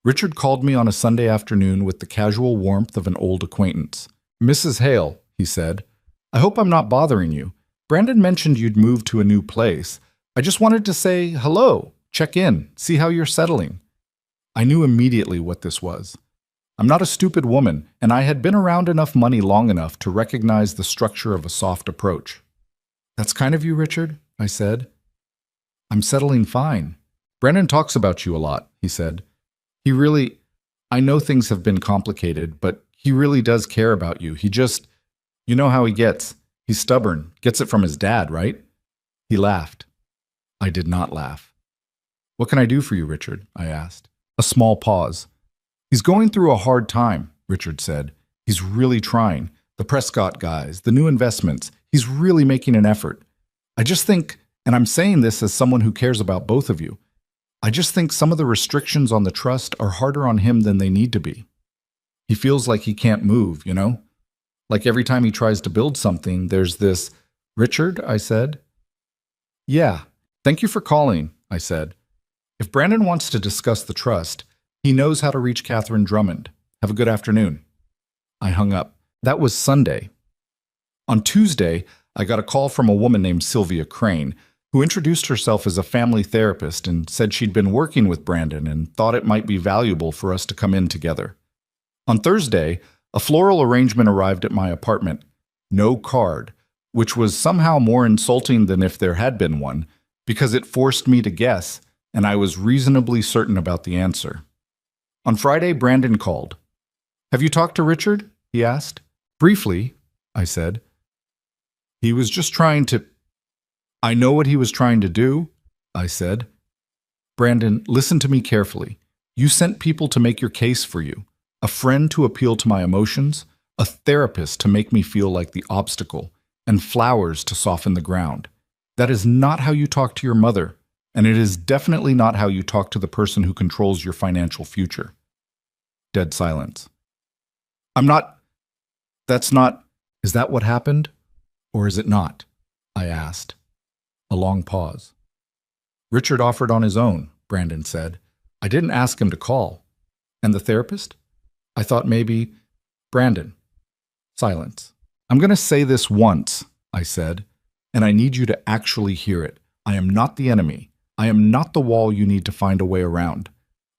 Richard called me on a Sunday afternoon with the casual warmth of an old acquaintance. "Mrs. Hale," he said, "I hope I'm not bothering you. Brandon mentioned you'd moved to a new place. I just wanted to say hello, check in, see how you're settling." I knew immediately what this was. I'm not a stupid woman, and I had been around enough money long enough to recognize the structure of a soft approach. "That's kind of you, Richard," I said. "I'm settling fine. Brandon talks about you a lot," he said. I know things have been complicated, but he really does care about you. You know how he gets. He's stubborn, gets it from his dad, right?" He laughed. I did not laugh. "What can I do for you, Richard?" I asked. A small pause. "He's going through a hard time," Richard said. "He's really trying. The Prescott guys, the new investments, he's really making an effort. I just think, and I'm saying this as someone who cares about both of you, I just think some of the restrictions on the trust are harder on him than they need to be. He feels like he can't move, you know? Like every time he tries to build something, there's this..." "Richard," I said. "Yeah, thank you for calling," I said. "If Brandon wants to discuss the trust, he knows how to reach Catherine Drummond. Have a good afternoon." I hung up. That was Sunday. On Tuesday, I got a call from a woman named Sylvia Crane, who introduced herself as a family therapist and said she'd been working with Brandon and thought it might be valuable for us to come in together. On Thursday, a floral arrangement arrived at my apartment. No card, which was somehow more insulting than if there had been one, because it forced me to guess, and I was reasonably certain about the answer. On Friday, Brandon called. "Have you talked to Richard?" he asked. "Briefly," I said. "He was just trying to..." "I know what he was trying to do," I said. "Brandon, listen to me carefully. You sent people to make your case for you, a friend to appeal to my emotions, a therapist to make me feel like the obstacle, and flowers to soften the ground. That is not how you talk to your mother, and it is definitely not how you talk to the person who controls your financial future." Dead silence. That's not... "Is that what happened? Or is it not?" I asked. A long pause. "Richard offered on his own," Brandon said. "I didn't ask him to call." "And the therapist?" I thought maybe... "Brandon." Silence. "I'm going to say this once," I said, "and I need you to actually hear it. I am not the enemy. I am not the wall you need to find a way around.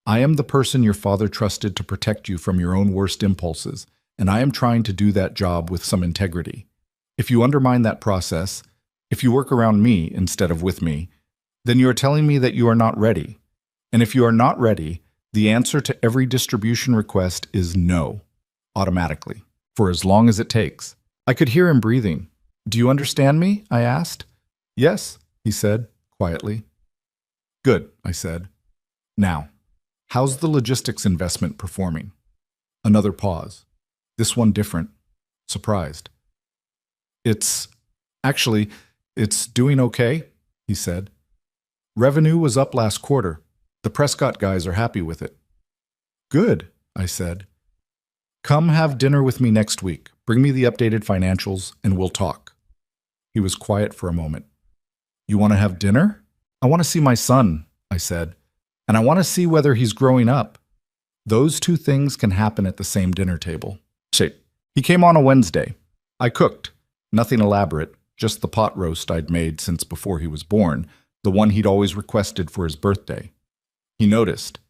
I am the person your father trusted to protect you from your own worst impulses, and I am trying to do that job with some integrity. If you undermine that process, if you work around me instead of with me, then you are telling me that you are not ready. And if you are not ready, the answer to every distribution request is no, automatically, for as long as it takes." I could hear him breathing. "Do you understand me?" I asked. "Yes," he said, quietly. "Good," I said. "Now, how's the logistics investment performing?" Another pause. This one different. Surprised. It's doing okay," he said. "Revenue was up last quarter. The Prescott guys are happy with it." "Good," I said. "Come have dinner with me next week. Bring me the updated financials, and we'll talk." He was quiet for a moment. "You want to have dinner?" "I want to see my son," I said. "And I want to see whether he's growing up. Those two things can happen at the same dinner table." He came on a Wednesday. I cooked. Nothing elaborate, just the pot roast I'd made since before he was born, the one he'd always requested for his birthday. He noticed.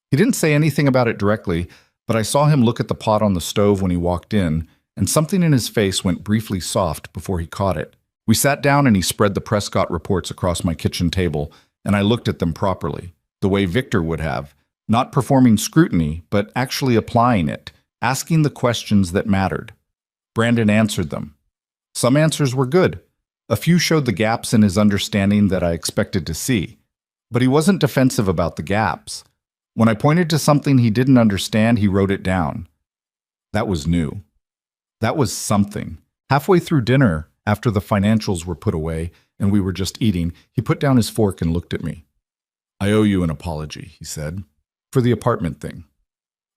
He didn't say anything about it directly, but I saw him look at the pot on the stove when he walked in, and something in his face went briefly soft before he caught it. We sat down and he spread the Prescott reports across my kitchen table, and I looked at them properly, the way Victor would have, not performing scrutiny, but actually applying it, asking the questions that mattered. Brandon answered them. Some answers were good. A few showed the gaps in his understanding that I expected to see. But he wasn't defensive about the gaps. When I pointed to something he didn't understand, he wrote it down. That was new. That was something. Halfway through dinner, after the financials were put away and we were just eating, he put down his fork and looked at me. I owe you an apology, he said, for the apartment thing.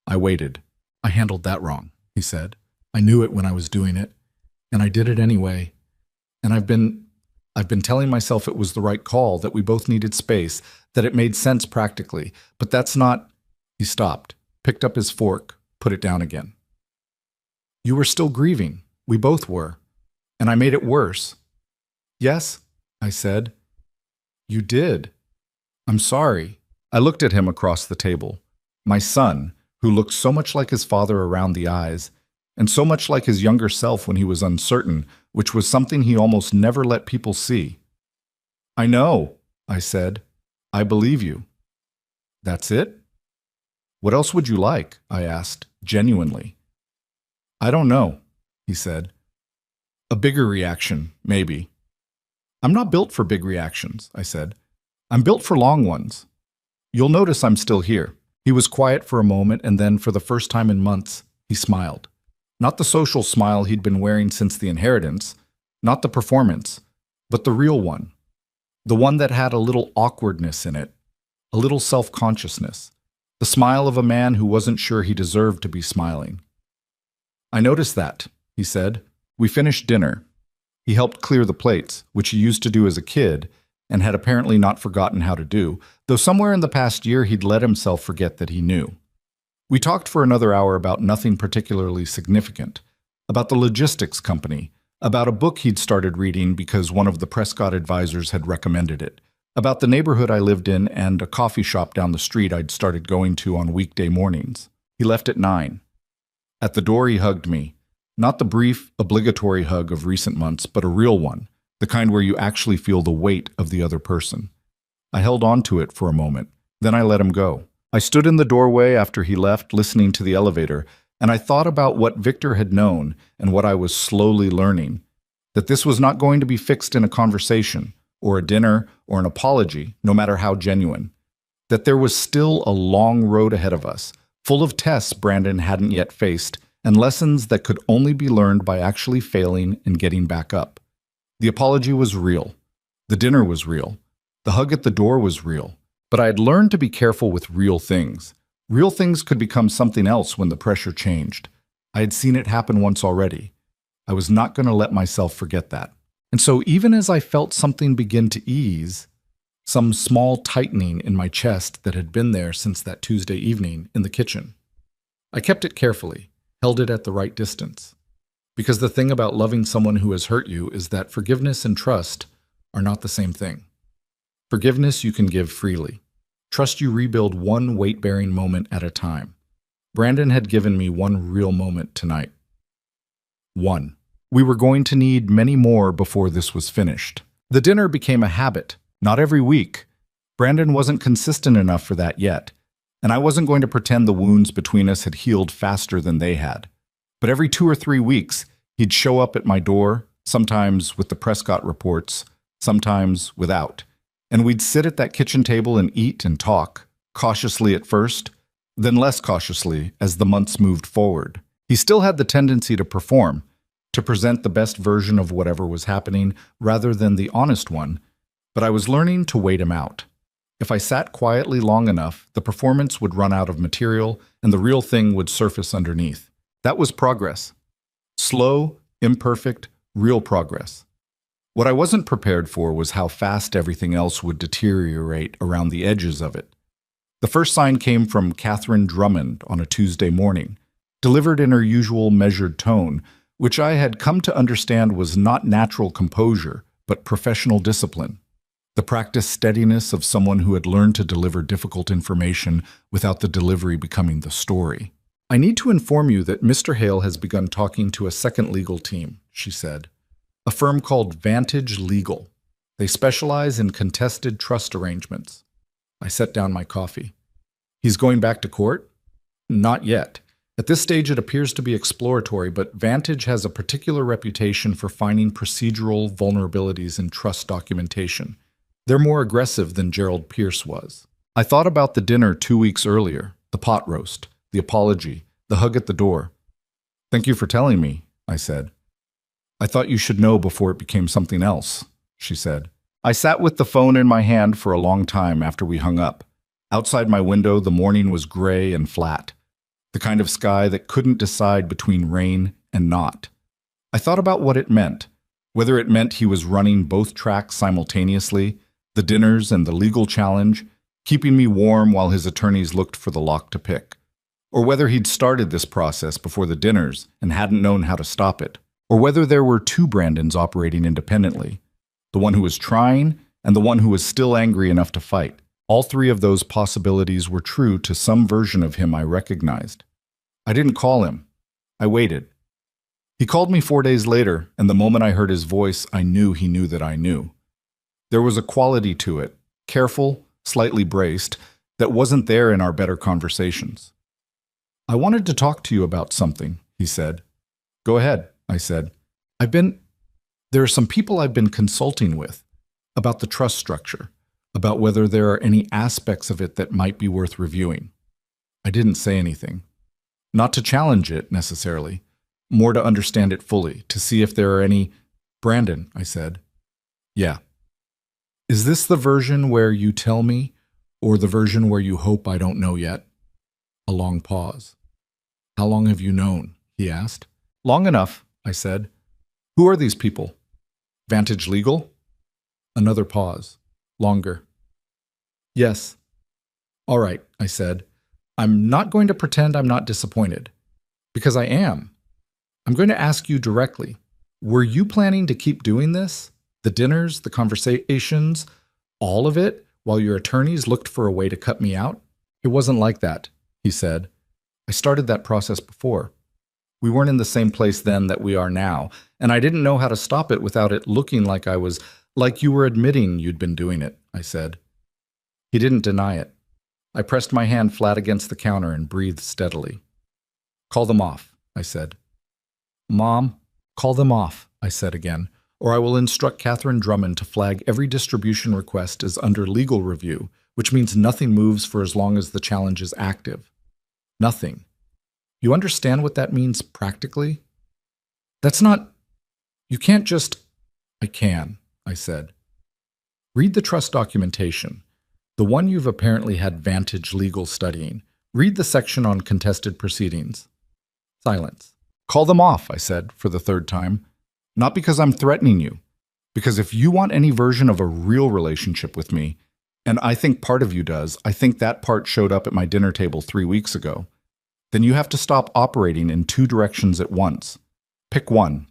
I waited. I handled that wrong, he said. I knew it when I was doing it, and I did it anyway. And I've been telling myself it was the right call, that we both needed space, that it made sense practically. But that's not... He stopped, picked up his fork, put it down again. You were still grieving. We both were. And I made it worse. Yes, I said. You did. I'm sorry. I looked at him across the table. My son, who looked so much like his father around the eyes, and so much like his younger self when he was uncertain, which was something he almost never let people see. I know, I said. I believe you. That's it? What else would you like? I asked, genuinely. I don't know, he said. A bigger reaction, maybe. I'm not built for big reactions, I said. I'm built for long ones. You'll notice I'm still here. He was quiet for a moment, and then, for the first time in months, he smiled. Not the social smile he'd been wearing since the inheritance, not the performance, but the real one. The one that had a little awkwardness in it, a little self-consciousness. The smile of a man who wasn't sure he deserved to be smiling. I noticed that, he said. We finished dinner. He helped clear the plates, which he used to do as a kid, and had apparently not forgotten how to do, though somewhere in the past year he'd let himself forget that he knew. We talked for another hour about nothing particularly significant, about the logistics company, about a book he'd started reading because one of the Prescott advisors had recommended it, about the neighborhood I lived in and a coffee shop down the street I'd started going to on weekday mornings. He left at 9. At the door he hugged me, not the brief, obligatory hug of recent months, but a real one, the kind where you actually feel the weight of the other person. I held on to it for a moment, then I let him go. I stood in the doorway after he left, listening to the elevator, and I thought about what Victor had known and what I was slowly learning, that this was not going to be fixed in a conversation, or a dinner, or an apology, no matter how genuine, that there was still a long road ahead of us, full of tests Brandon hadn't yet faced, and lessons that could only be learned by actually failing and getting back up. The apology was real. The dinner was real. The hug at the door was real. But I had learned to be careful with real things. Real things could become something else when the pressure changed. I had seen it happen once already. I was not going to let myself forget that. And so even as I felt something begin to ease, some small tightening in my chest that had been there since that Tuesday evening in the kitchen, I kept it carefully, held it at the right distance. Because the thing about loving someone who has hurt you is that forgiveness and trust are not the same thing. Forgiveness you can give freely. Trust you rebuild one weight-bearing moment at a time. Brandon had given me one real moment tonight. 1. We were going to need many more before this was finished. The dinner became a habit, not every week. Brandon wasn't consistent enough for that yet, and I wasn't going to pretend the wounds between us had healed faster than they had. But every 2 or 3 weeks, he'd show up at my door, sometimes with the Prescott reports, sometimes without. And we'd sit at that kitchen table and eat and talk, cautiously at first, then less cautiously as the months moved forward. He still had the tendency to perform, to present the best version of whatever was happening rather than the honest one, but I was learning to wait him out. If I sat quietly long enough, the performance would run out of material and the real thing would surface underneath. That was progress. Slow, imperfect, real progress. What I wasn't prepared for was how fast everything else would deteriorate around the edges of it. The first sign came from Catherine Drummond on a Tuesday morning, delivered in her usual measured tone, which I had come to understand was not natural composure, but professional discipline. The practiced steadiness of someone who had learned to deliver difficult information without the delivery becoming the story. "I need to inform you that Mr. Hale has begun talking to a second legal team," she said. "A firm called Vantage Legal. They specialize in contested trust arrangements." I set down my coffee. "He's going back to court?" "Not yet. At this stage it appears to be exploratory, but Vantage has a particular reputation for finding procedural vulnerabilities in trust documentation. They're more aggressive than Gerald Pierce was." I thought about the dinner 2 weeks earlier, the pot roast, the apology, the hug at the door. "Thank you for telling me," I said. "I thought you should know before it became something else," she said. I sat with the phone in my hand for a long time after we hung up. Outside my window, the morning was gray and flat, the kind of sky that couldn't decide between rain and not. I thought about what it meant, whether it meant he was running both tracks simultaneously, the dinners and the legal challenge, keeping me warm while his attorneys looked for the lock to pick, or whether he'd started this process before the dinners and hadn't known how to stop it, or whether there were two Brandons operating independently, the one who was trying and the one who was still angry enough to fight. All three of those possibilities were true to some version of him I recognized. I didn't call him. I waited. He called me 4 days later, and the moment I heard his voice, I knew he knew that I knew. There was a quality to it, careful, slightly braced, that wasn't there in our better conversations. "I wanted to talk to you about something," he said. "Go ahead," I said. There are some people I've been consulting with about the trust structure, about whether there are any aspects of it that might be worth reviewing." I didn't say anything. Not to challenge it, necessarily. More to understand it fully, to see if there are any... "Brandon," I said. "Yeah." "Is this the version where you tell me, or the version where you hope I don't know yet?" A long pause. "How long have you known?" he asked. "Long enough," I said. "Who are these people? Vantage Legal?" Another pause. Longer. "Yes." "All right," I said. "I'm not going to pretend I'm not disappointed. Because I am. I'm going to ask you directly. Were you planning to keep doing this? The dinners, the conversations, all of it, while your attorneys looked for a way to cut me out?" "It wasn't like that," he said. "I started that process before. We weren't in the same place then that we are now, and I didn't know how to stop it without it looking like like you were admitting you'd been doing it," I said. He didn't deny it. I pressed my hand flat against the counter and breathed steadily. "Call them off," I said. "Mom, call them off," I said again, "or I will instruct Catherine Drummond to flag every distribution request as under legal review, which means nothing moves for as long as the challenge is active. Nothing. You understand what that means practically? That's not... You can't just..." "I can," I said. "Read the trust documentation, the one you've apparently had Vantage Legal studying. Read the section on contested proceedings." Silence. "Call them off," I said for the third time. "Not because I'm threatening you. Because if you want any version of a real relationship with me, and I think part of you does, I think that part showed up at my dinner table 3 weeks ago, then you have to stop operating in two directions at once. Pick one."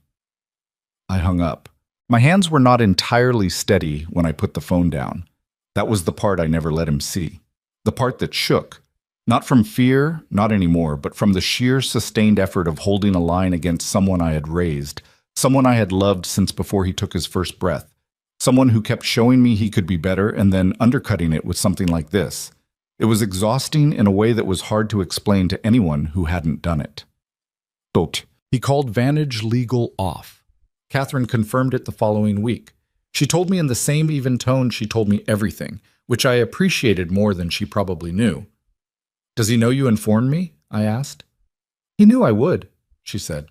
I hung up. My hands were not entirely steady when I put the phone down. That was the part I never let him see. The part that shook. Not from fear, not anymore, but from the sheer sustained effort of holding a line against someone I had raised, someone I had loved since before he took his first breath, someone who kept showing me he could be better and then undercutting it with something like this. It was exhausting in a way that was hard to explain to anyone who hadn't done it. He called Vantage Legal off. Catherine confirmed it the following week. She told me in the same even tone she told me everything, which I appreciated more than she probably knew. "Does he know you informed me?" I asked. "He knew I would," she said.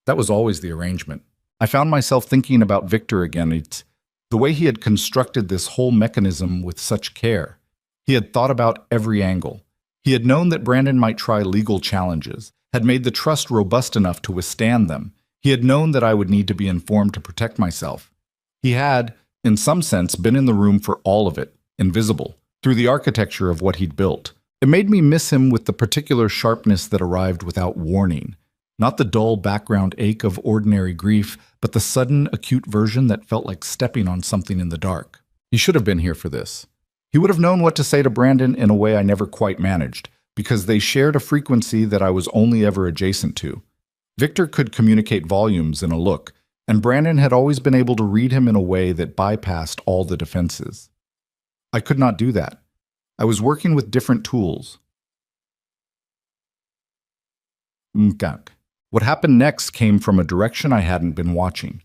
That was always the arrangement. I found myself thinking about Victor again. It's the way he had constructed this whole mechanism with such care. He had thought about every angle. He had known that Brandon might try legal challenges, had made the trust robust enough to withstand them. He had known that I would need to be informed to protect myself. He had, in some sense, been in the room for all of it, invisible, through the architecture of what he'd built. It made me miss him with the particular sharpness that arrived without warning, Not the dull background ache of ordinary grief, but the sudden, acute version that felt like stepping on something in the dark. He should have been here for this. He would have known what to say to Brandon in a way I never quite managed, because they shared a frequency that I was only ever adjacent to. Victor could communicate volumes in a look, and Brandon had always been able to read him in a way that bypassed all the defenses. I could not do that. I was working with different tools. What happened next came from a direction I hadn't been watching.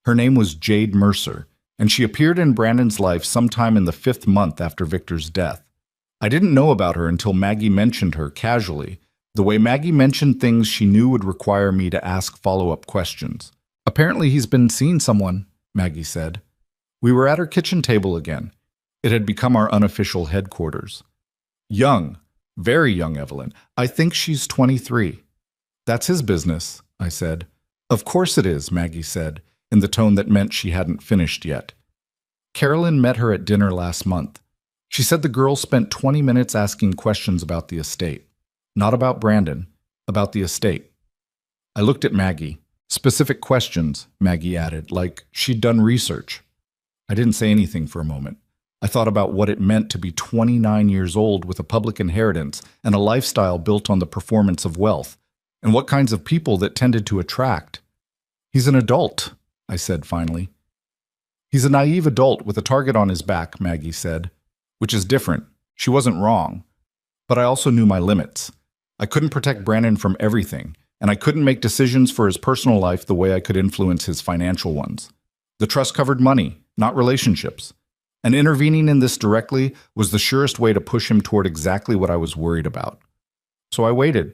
Her name was Jade Mercer, and she appeared in Brandon's life sometime in the 5th month after Victor's death. I didn't know about her until Maggie mentioned her casually, the way Maggie mentioned things she knew would require me to ask follow-up questions. Apparently he's been seeing someone, Maggie said. We were at her kitchen table again. It had become our unofficial headquarters. Young, very young Evelyn. I think she's 23. That's his business, I said. Of course it is, Maggie said, in the tone that meant she hadn't finished yet. Carolyn met her at dinner last month. She said the girl spent 20 minutes asking questions about the estate. Not about Brandon, about the estate. I looked at Maggie. Specific questions, Maggie added, like she'd done research. I didn't say anything for a moment. I thought about what it meant to be 29 years old with a public inheritance and a lifestyle built on the performance of wealth, and what kinds of people that tended to attract. He's an adult, I said finally. He's a naive adult with a target on his back, Maggie said, which is different. She wasn't wrong. But I also knew my limits. I couldn't protect Brandon from everything, and I couldn't make decisions for his personal life the way I could influence his financial ones. The trust covered money, not relationships. And intervening in this directly was the surest way to push him toward exactly what I was worried about. So I waited.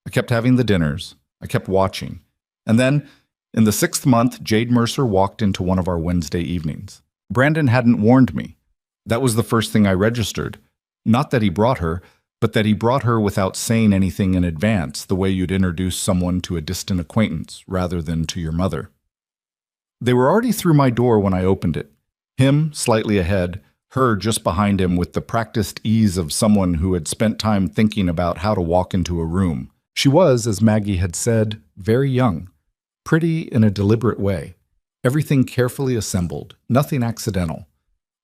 I kept having the dinners. I kept watching. And then, in the 6th month, Jade Mercer walked into one of our Wednesday evenings. Brandon hadn't warned me. That was the first thing I registered. Not that he brought her, but that he brought her without saying anything in advance, the way you'd introduce someone to a distant acquaintance rather than to your mother. They were already through my door when I opened it. Him slightly ahead, her just behind him with the practiced ease of someone who had spent time thinking about how to walk into a room. She was, as Maggie had said, very young, pretty in a deliberate way, everything carefully assembled, nothing accidental.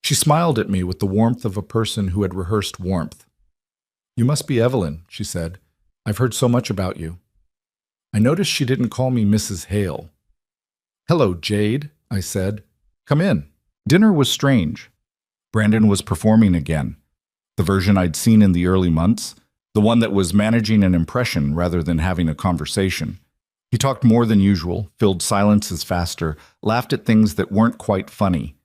She smiled at me with the warmth of a person who had rehearsed warmth. "You must be Evelyn," she said. "I've heard so much about you." I noticed she didn't call me Mrs. Hale. "Hello, Jade," I said. "Come in." Dinner was strange. Brandon was performing again, the version I'd seen in the early months, the one that was managing an impression rather than having a conversation. He talked more than usual, filled silences faster, laughed at things that weren't quite funny.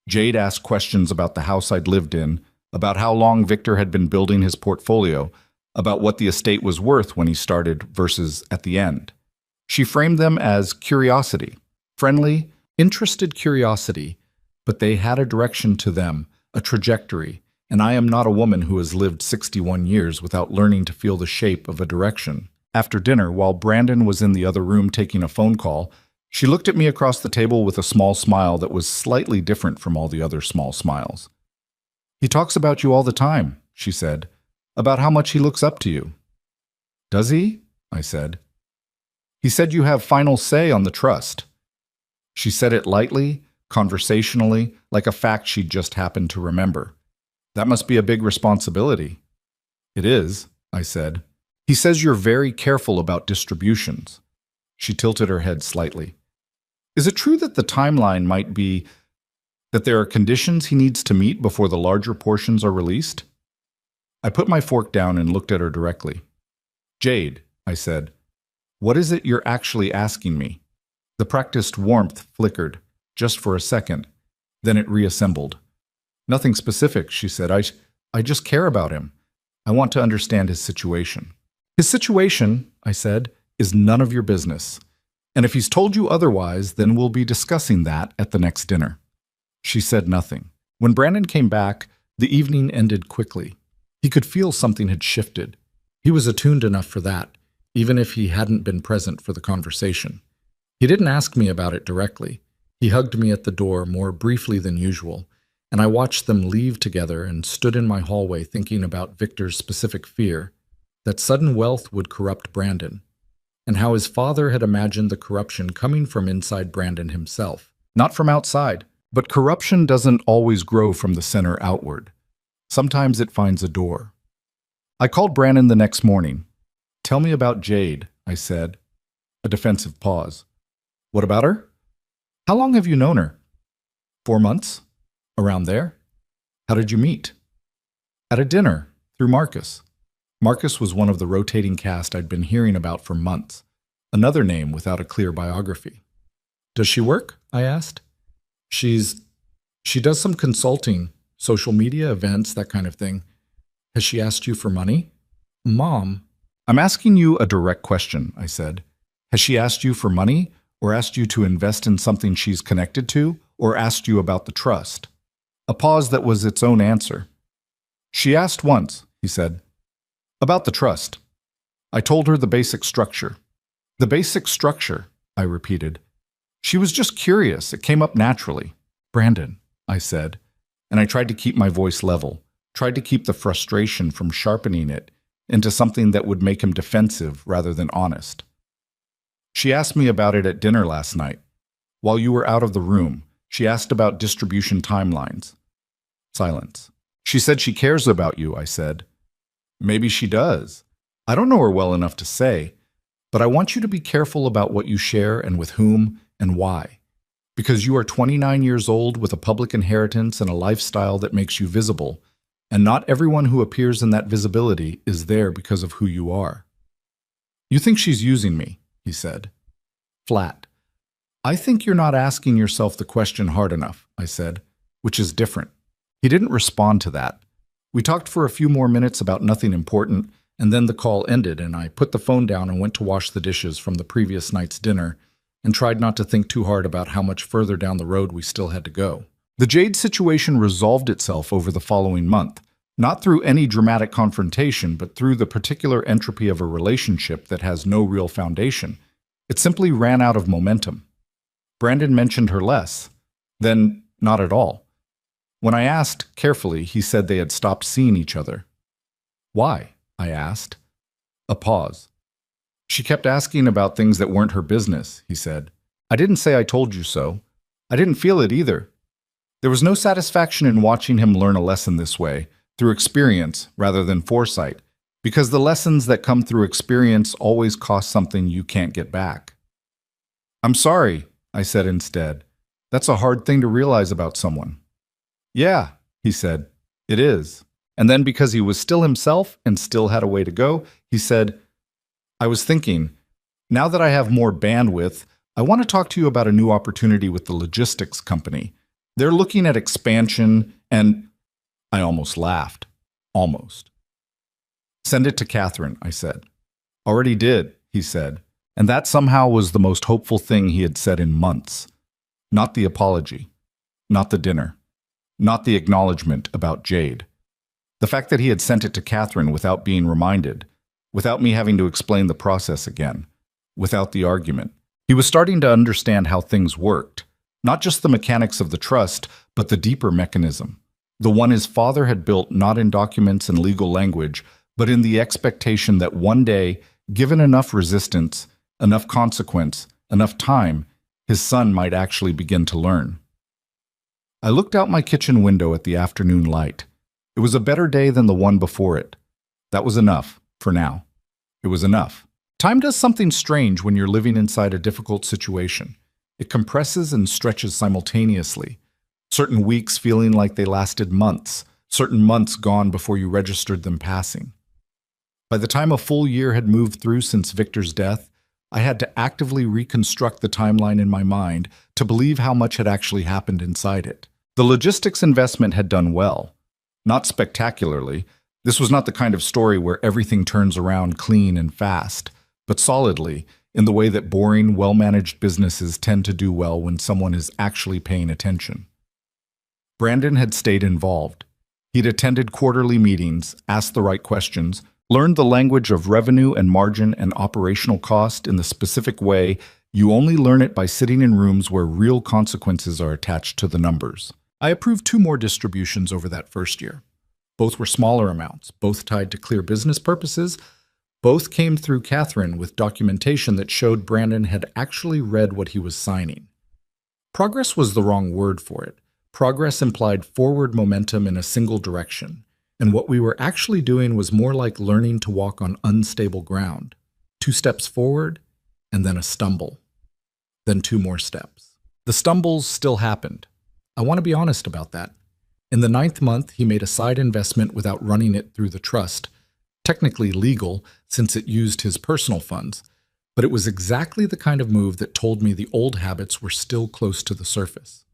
Jade asked questions about the house I'd lived in, about how long Victor had been building his portfolio, about what the estate was worth when he started versus at the end. She framed them as curiosity, friendly, interested curiosity, but they had a direction to them, a trajectory, and I am not a woman who has lived 61 years without learning to feel the shape of a direction. After dinner, while Brandon was in the other room taking a phone call, she looked at me across the table with a small smile that was slightly different from all the other small smiles. "He talks about you all the time," she said, "about how much he looks up to you." "Does he?" I said. "He said you have final say on the trust." She said it lightly, conversationally, like a fact she'd just happened to remember. "That must be a big responsibility." "It is," I said. "He says you're very careful about distributions." She tilted her head slightly. "Is it true that the timeline might be that there are conditions he needs to meet before the larger portions are released?" I put my fork down and looked at her directly. "Jade," I said, "what is it you're actually asking me?" The practiced warmth flickered, just for a second. Then it reassembled. "Nothing specific," she said. I just care about him. I want to understand his situation." "His situation," I said, "is none of your business. And if he's told you otherwise, then we'll be discussing that at the next dinner." She said nothing. When Brandon came back, the evening ended quickly. He could feel something had shifted. He was attuned enough for that, even if he hadn't been present for the conversation. He didn't ask me about it directly. He hugged me at the door more briefly than usual, and I watched them leave together and stood in my hallway thinking about Victor's specific fear, that sudden wealth would corrupt Brandon. and how his father had imagined the corruption coming from inside Brandon himself, not from outside. But corruption doesn't always grow from the center outward. Sometimes it finds a door. I called Brandon the next morning. "Tell me about Jade," I said. A defensive pause. "What about her? How long have you known her?" 4 months? Around there? How did you meet? At a dinner, through Marcus. Marcus was one of the rotating cast I'd been hearing about for months, another name without a clear biography. "Does she work?" I asked. She does some consulting, social media, events, that kind of thing. Has she asked you for money?" "Mom." "I'm asking you a direct question," I said. "Has she asked you for money, or asked you to invest in something she's connected to, or asked you about the trust?" A pause that was its own answer. "She asked once," he said. "About the trust." I told her the basic structure. "The basic structure," I repeated. She was just curious. It came up naturally. "Brandon," I said, and I tried to keep my voice level, tried to keep the frustration from sharpening it into something that would make him defensive rather than honest. "She asked me about it at dinner last night. While you were out of the room, she asked about distribution timelines." Silence. "She said she cares about you," I said. "Maybe she does. I don't know her well enough to say, but I want you to be careful about what you share and with whom and why. Because you are 29 years old with a public inheritance and a lifestyle that makes you visible, and not everyone who appears in that visibility is there because of who you are." "You think she's using me," he said. Flat. "I think you're not asking yourself the question hard enough," I said, which is different. He didn't respond to that. We talked for a few more minutes about nothing important, and then the call ended and I put the phone down and went to wash the dishes from the previous night's dinner and tried not to think too hard about how much further down the road we still had to go. The Jade situation resolved itself over the following month, not through any dramatic confrontation, but through the particular entropy of a relationship that has no real foundation. It simply ran out of momentum. Brandon mentioned her less, then not at all. When I asked carefully, he said they had stopped seeing each other. "Why?" I asked. A pause. "She kept asking about things that weren't her business," he said. "I didn't say I told you so. I didn't feel it either." There was no satisfaction in watching him learn a lesson this way, through experience rather than foresight, because the lessons that come through experience always cost something you can't get back. "I'm sorry," I said instead. "That's a hard thing to realize about someone." "Yeah," he said, "it is." And then because he was still himself and still had a way to go, he said, "I was thinking, now that I have more bandwidth, I want to talk to you about a new opportunity with the logistics company. They're looking at expansion and—" I almost laughed. Almost. "Send it to Catherine," I said. "Already did," he said, and that somehow was the most hopeful thing he had said in months. Not the apology. Not the dinner. Not the acknowledgement about Jade. The fact that he had sent it to Catherine without being reminded, without me having to explain the process again, without the argument. He was starting to understand how things worked, not just the mechanics of the trust, but the deeper mechanism, the one his father had built not in documents and legal language, but in the expectation that one day, given enough resistance, enough consequence, enough time, his son might actually begin to learn. I looked out my kitchen window at the afternoon light. It was a better day than the one before it. That was enough, for now. It was enough. Time does something strange when you're living inside a difficult situation. It compresses and stretches simultaneously. Certain weeks feeling like they lasted months, certain months gone before you registered them passing. By the time a full year had moved through since Victor's death, I had to actively reconstruct the timeline in my mind to believe how much had actually happened inside it. The logistics investment had done well. Not spectacularly. This was not the kind of story where everything turns around clean and fast, but solidly, in the way that boring, well-managed businesses tend to do well when someone is actually paying attention. Brandon had stayed involved. He'd attended quarterly meetings, asked the right questions, learned the language of revenue and margin and operational cost in the specific way you only learn it by sitting in rooms where real consequences are attached to the numbers. I approved 2 more distributions over that first year. Both were smaller amounts, both tied to clear business purposes, Both came through Catherine with documentation that showed Brandon had actually read what he was signing. Progress was the wrong word for it. Progress implied forward momentum in a single direction, and what we were actually doing was more like learning to walk on unstable ground. 2 steps forward, and then a stumble. Then 2 more steps. The stumbles still happened. I want to be honest about that. In the 9th month, he made a side investment without running it through the trust, technically legal since it used his personal funds, but it was exactly the kind of move that told me the old habits were still close to the surface.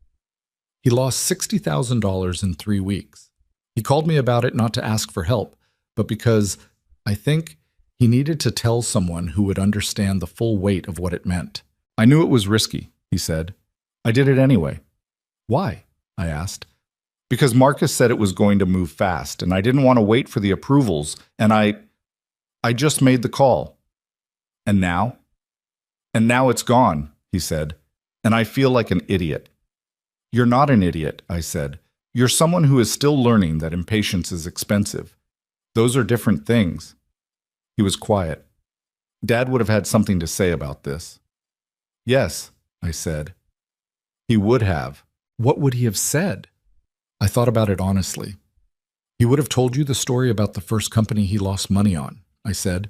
He lost $60,000 in 3 weeks. He called me about it not to ask for help, but because, I think, he needed to tell someone who would understand the full weight of what it meant. I knew it was risky, he said. I did it anyway. Why? I asked. Because Marcus said it was going to move fast, and I didn't want to wait for the approvals, and I just made the call. And now? And now it's gone, he said, and I feel like an idiot. You're not an idiot, I said. You're someone who is still learning that impatience is expensive. Those are different things. He was quiet. Dad would have had something to say about this. Yes, I said. He would have. What would he have said? I thought about it honestly. He would have told you the story about the first company he lost money on, I said.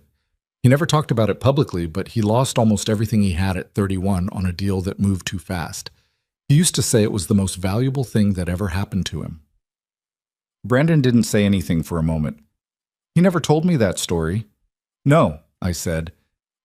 He never talked about it publicly, but he lost almost everything he had at 31 on a deal that moved too fast. He used to say it was the most valuable thing that ever happened to him. Brandon didn't say anything for a moment. He never told me that story. No, I said.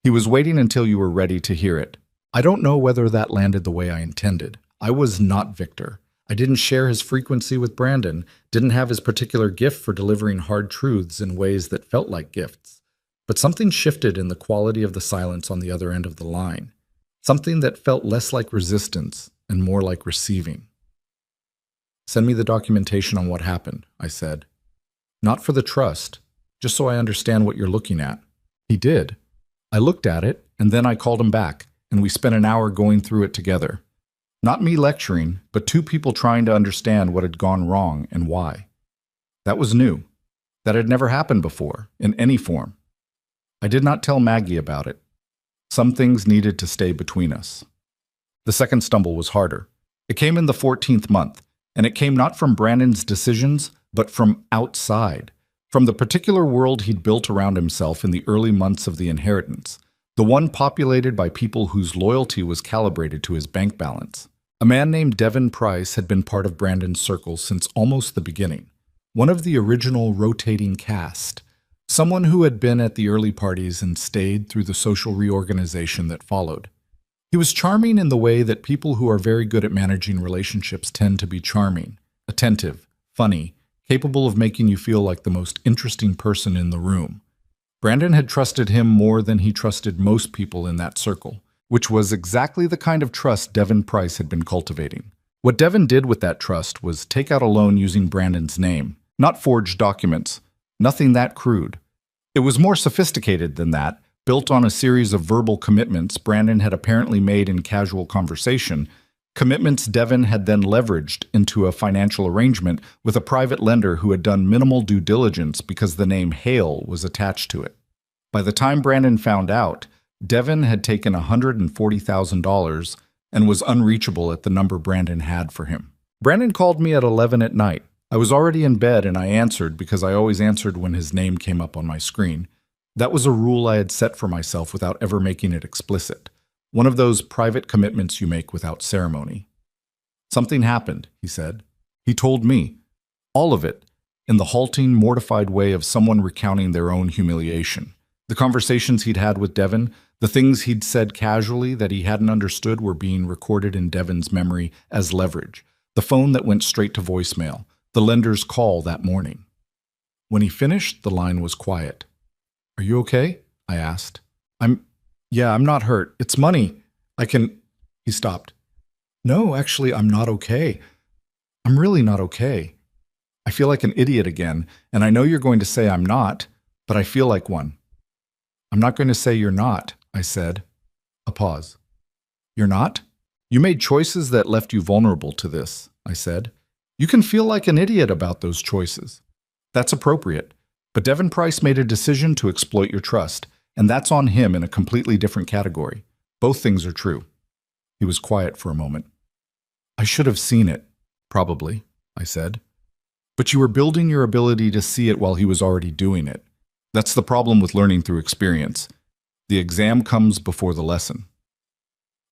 He was waiting until you were ready to hear it. I don't know whether that landed the way I intended. I was not Victor. I didn't share his frequency with Brandon, didn't have his particular gift for delivering hard truths in ways that felt like gifts. But something shifted in the quality of the silence on the other end of the line. Something that felt less like resistance and more like receiving. Send me the documentation on what happened, I said. Not for the trust, just so I understand what you're looking at. He did. I looked at it, and then I called him back, and we spent an hour going through it together. Not me lecturing, but 2 people trying to understand what had gone wrong and why. That was new. That had never happened before, in any form. I did not tell Maggie about it. Some things needed to stay between us. The second stumble was harder. It came in the 14th month, and it came not from Brandon's decisions, but from outside, from the particular world he'd built around himself in the early months of the inheritance, the one populated by people whose loyalty was calibrated to his bank balance. A man named Devin Price had been part of Brandon's circle since almost the beginning, one of the original rotating cast, someone who had been at the early parties and stayed through the social reorganization that followed. He was charming in the way that people who are very good at managing relationships tend to be charming, attentive, funny, capable of making you feel like the most interesting person in the room. Brandon had trusted him more than he trusted most people in that circle, which was exactly the kind of trust Devin Price had been cultivating. What Devin did with that trust was take out a loan using Brandon's name, not forged documents, nothing that crude. It was more sophisticated than that, built on a series of verbal commitments Brandon had apparently made in casual conversation, commitments Devin had then leveraged into a financial arrangement with a private lender who had done minimal due diligence because the name Hale was attached to it. By the time Brandon found out, Devin had taken $140,000 and was unreachable at the number Brandon had for him. Brandon called me at 11 at night. I was already in bed and I answered because I always answered when his name came up on my screen. That was a rule I had set for myself without ever making it explicit. One of those private commitments you make without ceremony. Something happened, he said. He told me. All of it, in the halting, mortified way of someone recounting their own humiliation. The conversations he'd had with Devin, the things he'd said casually that he hadn't understood were being recorded in Devin's memory as leverage. The phone that went straight to voicemail. The lender's call that morning. When he finished, the line was quiet. Are you okay? I asked. I'm not hurt. It's money. He stopped. No, actually, I'm not okay. I'm really not okay. I feel like an idiot again, and I know you're going to say I'm not, but I feel like one. I'm not going to say you're not, I said. A pause. You're not? You made choices that left you vulnerable to this, I said. You can feel like an idiot about those choices. That's appropriate. But Devin Price made a decision to exploit your trust, and that's on him in a completely different category. Both things are true. He was quiet for a moment. I should have seen it, probably, I said. But you were building your ability to see it while he was already doing it. That's the problem with learning through experience. The exam comes before the lesson.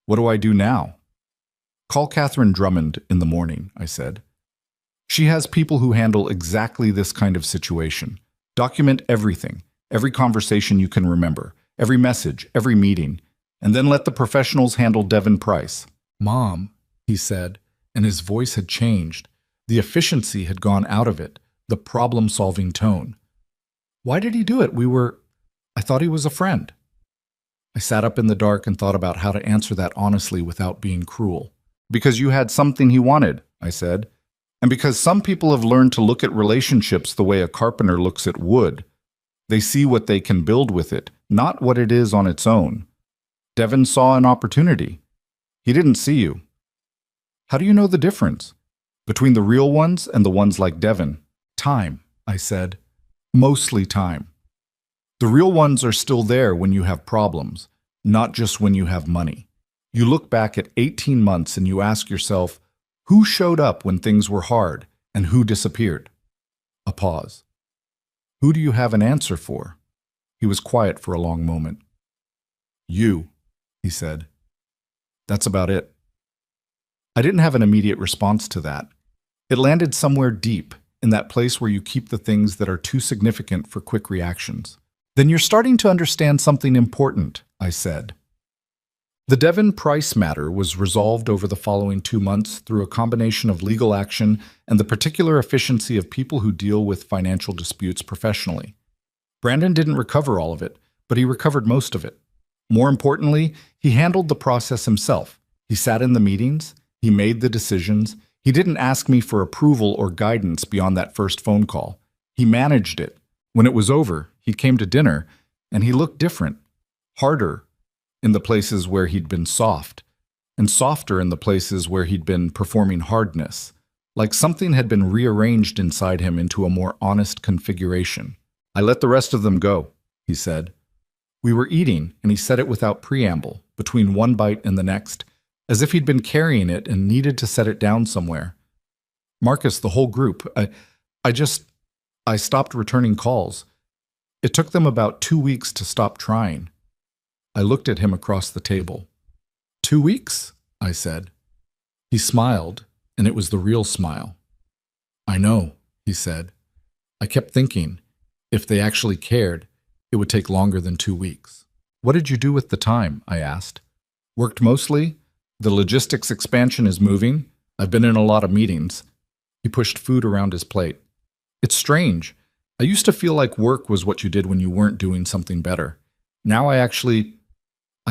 What do I do now? Call Catherine Drummond in the morning, I said. She has people who handle exactly this kind of situation. Document everything, every conversation you can remember, every message, every meeting, and then let the professionals handle Devin Price. Mom, he said, and his voice had changed. The efficiency had gone out of it, the problem-solving tone. Why did he do it? I thought he was a friend. I sat up in the dark and thought about how to answer that honestly without being cruel. Because you had something he wanted, I said. And because some people have learned to look at relationships the way a carpenter looks at wood. They see what they can build with it, not what it is on its own. Devin saw an opportunity. He didn't see you. How do you know the difference between the real ones and the ones like Devin? Time, I said. Mostly time. The real ones are still there when you have problems, not just when you have money. You look back at 18 months and you ask yourself, who showed up when things were hard and who disappeared? A pause. Who do you have an answer for? He was quiet for a long moment. You, he said. That's about it. I didn't have an immediate response to that. It landed somewhere deep, in that place where you keep the things that are too significant for quick reactions. Then you're starting to understand something important, I said. The Devin Price matter was resolved over the following 2 months through a combination of legal action and the particular efficiency of people who deal with financial disputes professionally. Brandon didn't recover all of it, but he recovered most of it. More importantly, he handled the process himself. He sat in the meetings, he made the decisions, he didn't ask me for approval or guidance beyond that first phone call. He managed it. When it was over, he came to dinner, and he looked different, harder in the places where he'd been soft, and softer in the places where he'd been performing hardness, like something had been rearranged inside him into a more honest configuration. I let the rest of them go, he said. We were eating, and he said it without preamble, between one bite and the next, as if he'd been carrying it and needed to set it down somewhere. Marcus, the whole group, I stopped returning calls. It took them about 2 weeks to stop trying. I looked at him across the table. 2 weeks? I said. He smiled, and it was the real smile. I know, he said. I kept thinking, if they actually cared, it would take longer than 2 weeks. What did you do with the time? I asked. Worked mostly. The logistics expansion is moving. I've been in a lot of meetings. He pushed food around his plate. It's strange. I used to feel like work was what you did when you weren't doing something better. Now I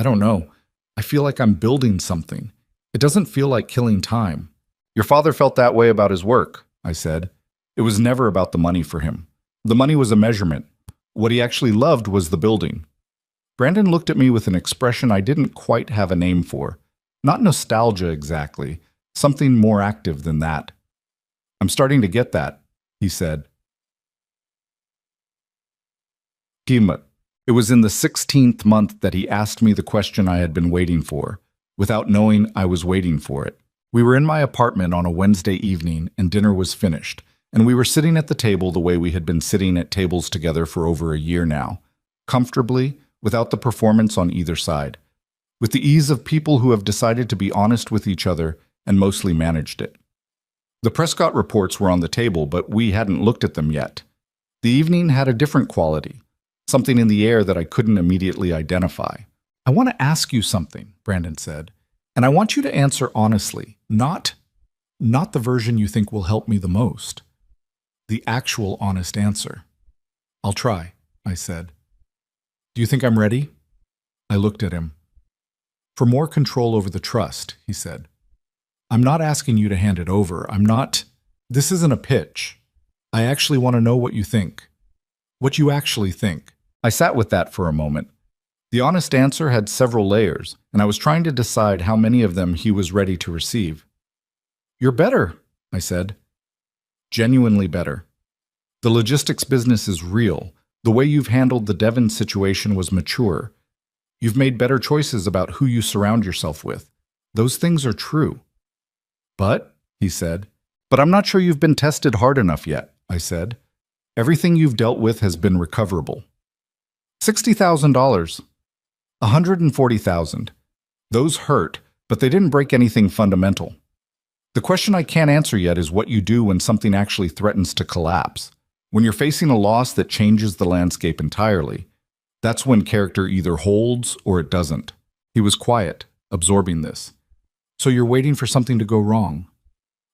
don't know. I feel like I'm building something. It doesn't feel like killing time. Your father felt that way about his work, I said. It was never about the money for him. The money was a measurement. What he actually loved was the building. Brandon looked at me with an expression I didn't quite have a name for. Not nostalgia exactly, something more active than that. I'm starting to get that, he said. It was in the 16th month that he asked me the question I had been waiting for, without knowing I was waiting for it. We were in my apartment on a Wednesday evening, and dinner was finished, and we were sitting at the table the way we had been sitting at tables together for over a year now, comfortably, without the performance on either side, with the ease of people who have decided to be honest with each other and mostly managed it. The Prescott reports were on the table, but we hadn't looked at them yet. The evening had a different quality, something in the air that I couldn't immediately identify. I want to ask you something, Brandon said, and I want you to answer honestly, not the version you think will help me the most. The actual honest answer. I'll try, I said. Do you think I'm ready? I looked at him. For more control over the trust, he said. I'm not asking you to hand it over. This isn't a pitch. I actually want to know what you think. What you actually think. I sat with that for a moment. The honest answer had several layers, and I was trying to decide how many of them he was ready to receive. You're better, I said. Genuinely better. The logistics business is real. The way you've handled the Devon situation was mature. You've made better choices about who you surround yourself with. Those things are true. But, he said, but I'm not sure you've been tested hard enough yet, I said. Everything you've dealt with has been recoverable. $60,000. $140,000. Those hurt, but they didn't break anything fundamental. The question I can't answer yet is what you do when something actually threatens to collapse. When you're facing a loss that changes the landscape entirely, that's when character either holds or it doesn't. He was quiet, absorbing this. So you're waiting for something to go wrong.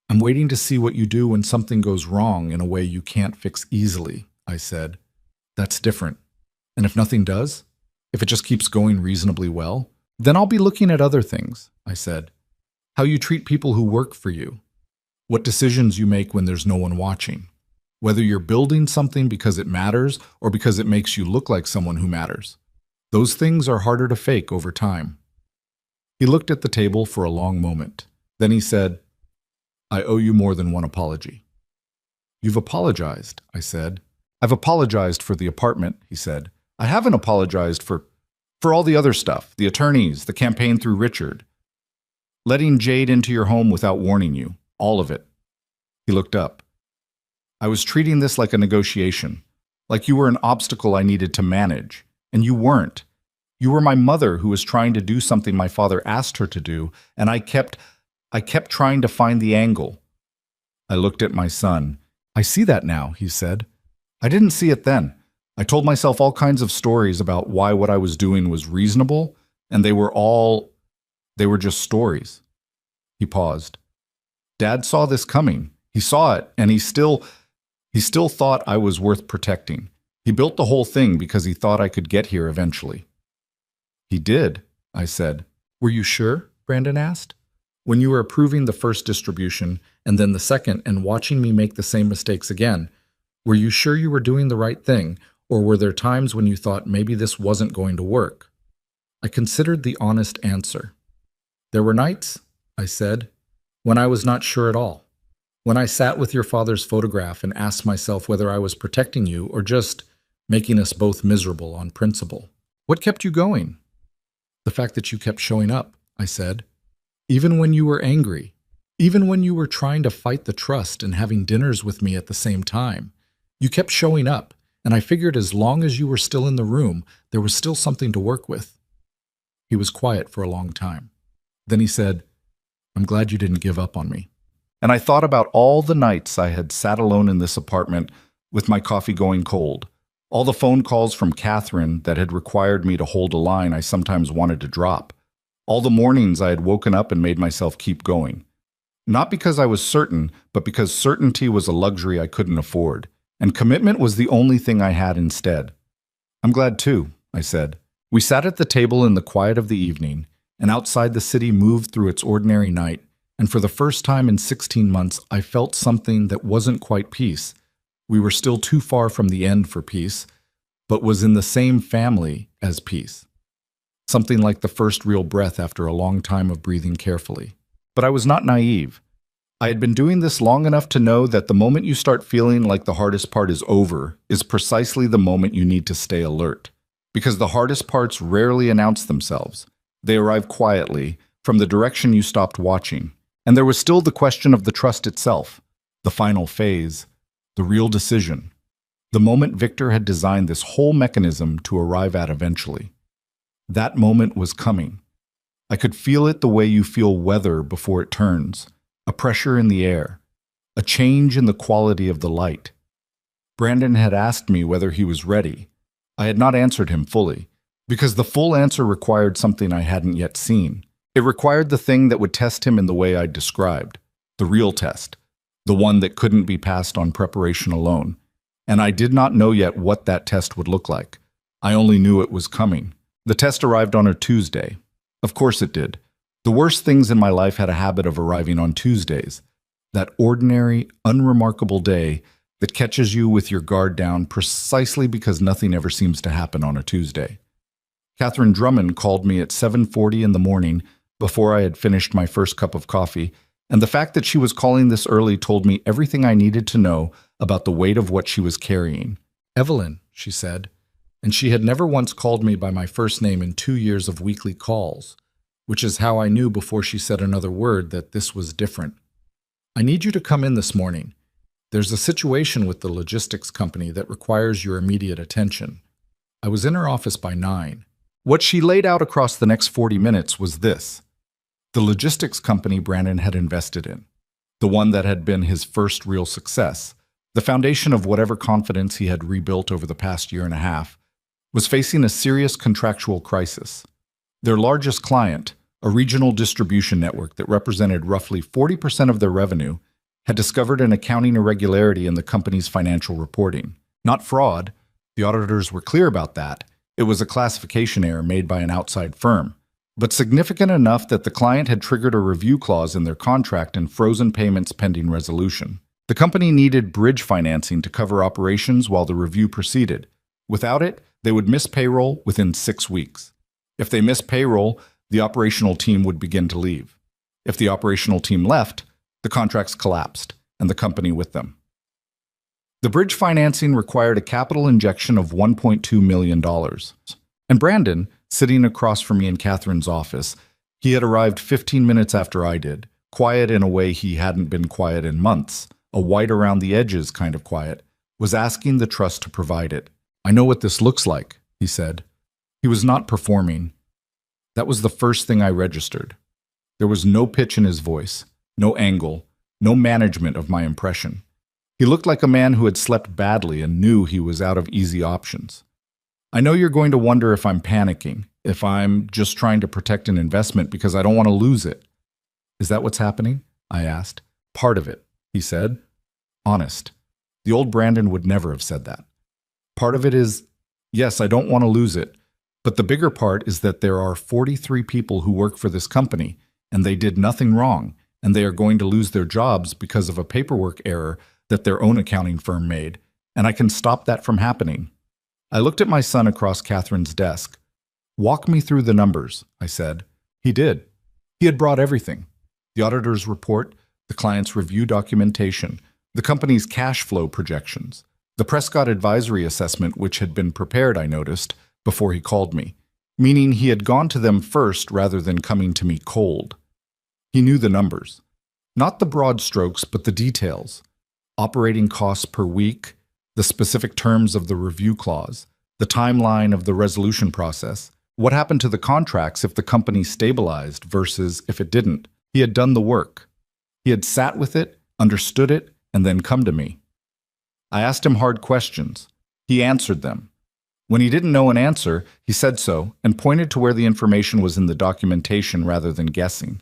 I'm waiting to see what you do when something goes wrong in a way you can't fix easily, I said. That's different. And if nothing does, if it just keeps going reasonably well, then I'll be looking at other things, I said. How you treat people who work for you. What decisions you make when there's no one watching. Whether you're building something because it matters or because it makes you look like someone who matters. Those things are harder to fake over time. He looked at the table for a long moment. Then he said, I owe you more than one apology. You've apologized, I said. I've apologized for the apartment, he said. I haven't apologized for all the other stuff, the attorneys, the campaign through Richard. Letting Jade into your home without warning you, all of it. He looked up. I was treating this like a negotiation, like you were an obstacle I needed to manage, and you weren't. You were my mother who was trying to do something my father asked her to do, and I kept trying to find the angle. I looked at my son. I see that now, he said. I didn't see it then. I told myself all kinds of stories about why what I was doing was reasonable, and they were just stories. He paused. Dad saw this coming. He saw it, and he still thought I was worth protecting. He built the whole thing because he thought I could get here eventually. He did, I said. Were you sure? Brandon asked. When you were approving the first distribution and then the second and watching me make the same mistakes again, were you sure you were doing the right thing, or were there times when you thought maybe this wasn't going to work? I considered the honest answer. There were nights, I said, when I was not sure at all. When I sat with your father's photograph and asked myself whether I was protecting you or just making us both miserable on principle. What kept you going? The fact that you kept showing up, I said. Even when you were angry, even when you were trying to fight the trust and having dinners with me at the same time, you kept showing up, and I figured as long as you were still in the room, there was still something to work with. He was quiet for a long time. Then he said, I'm glad you didn't give up on me. And I thought about all the nights I had sat alone in this apartment with my coffee going cold, all the phone calls from Catherine that had required me to hold a line I sometimes wanted to drop, all the mornings I had woken up and made myself keep going. Not because I was certain, but because certainty was a luxury I couldn't afford, and commitment was the only thing I had instead. I'm glad too, I said. We sat at the table in the quiet of the evening, and outside the city moved through its ordinary night, and for the first time in 16 months, I felt something that wasn't quite peace. We were still too far from the end for peace, but was in the same family as peace. Something like the first real breath after a long time of breathing carefully. But I was not naive. I had been doing this long enough to know that the moment you start feeling like the hardest part is over is precisely the moment you need to stay alert. Because the hardest parts rarely announce themselves. They arrive quietly, from the direction you stopped watching. And there was still the question of the trust itself, the final phase, the real decision, the moment Victor had designed this whole mechanism to arrive at eventually. That moment was coming. I could feel it the way you feel weather before it turns, a pressure in the air, a change in the quality of the light. Brandon had asked me whether he was ready. I had not answered him fully, because the full answer required something I hadn't yet seen. It required the thing that would test him in the way I'd described, the real test, the one that couldn't be passed on preparation alone. And I did not know yet what that test would look like. I only knew it was coming. The test arrived on a Tuesday. Of course it did. The worst things in my life had a habit of arriving on Tuesdays, that ordinary, unremarkable day that catches you with your guard down precisely because nothing ever seems to happen on a Tuesday. Catherine Drummond called me at 7:40 in the morning before I had finished my first cup of coffee And the fact that she was calling this early told me everything I needed to know about the weight of what she was carrying. "Evelyn," she said, and she had never once called me by my first name in 2 years of weekly calls, which is how I knew before she said another word that this was different. "I need you to come in this morning. There's a situation with the logistics company that requires your immediate attention." I was in her office by 9. What she laid out across the next 40 minutes was this: the logistics company Brandon had invested in, the one that had been his first real success, the foundation of whatever confidence he had rebuilt over the past year and a half, was facing a serious contractual crisis. Their largest client, a regional distribution network that represented roughly 40% of their revenue, had discovered an accounting irregularity in the company's financial reporting. Not fraud, the auditors were clear about that. It was a classification error made by an outside firm, but significant enough that the client had triggered a review clause in their contract and frozen payments pending resolution. The company needed bridge financing to cover operations while the review proceeded. Without it, they would miss payroll within 6 weeks. If they missed payroll, the operational team would begin to leave. If the operational team left, the contracts collapsed, and the company with them. The bridge financing required a capital injection of $1.2 million. And Brandon, sitting across from me in Catherine's office, he had arrived 15 minutes after I did, quiet in a way he hadn't been quiet in months, a white around the edges kind of quiet, was asking the trust to provide it. "I know what this looks like," he said. He was not performing. That was the first thing I registered. There was no pitch in his voice, no angle, no management of my impression. He looked like a man who had slept badly and knew he was out of easy options. "I know you're going to wonder if I'm panicking, if I'm just trying to protect an investment because I don't want to lose it." "Is that what's happening?" I asked. "Part of it," he said. Honest. The old Brandon would never have said that. "Part of it is, yes, I don't want to lose it. But the bigger part is that there are 43 people who work for this company, and they did nothing wrong, and they are going to lose their jobs because of a paperwork error that their own accounting firm made, and I can stop that from happening." I looked at my son across Catherine's desk. "Walk me through the numbers," I said. He did. He had brought everything: the auditor's report, the client's review documentation, the company's cash flow projections, the Prescott advisory assessment which had been prepared, I noticed, before he called me, meaning he had gone to them first rather than coming to me cold. He knew the numbers. Not the broad strokes, but the details. Operating costs per week, the specific terms of the review clause, the timeline of the resolution process, what happened to the contracts if the company stabilized versus if it didn't. He had done the work. He had sat with it, understood it, and then come to me. I asked him hard questions. He answered them. When he didn't know an answer, he said so and pointed to where the information was in the documentation rather than guessing.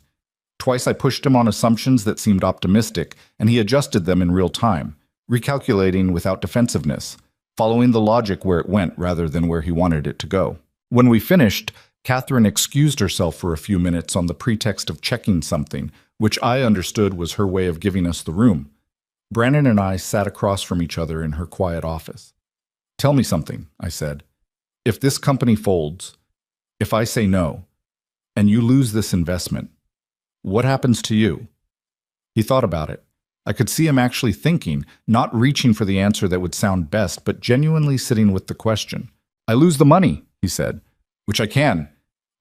Twice I pushed him on assumptions that seemed optimistic, and he adjusted them in real time, recalculating without defensiveness, following the logic where it went rather than where he wanted it to go. When we finished, Catherine excused herself for a few minutes on the pretext of checking something, which I understood was her way of giving us the room. Brandon and I sat across from each other in her quiet office. "Tell me something," I said. "If this company folds, if I say no, and you lose this investment, what happens to you?" He thought about it. I could see him actually thinking, not reaching for the answer that would sound best, but genuinely sitting with the question. "I lose the money," he said, "which I can.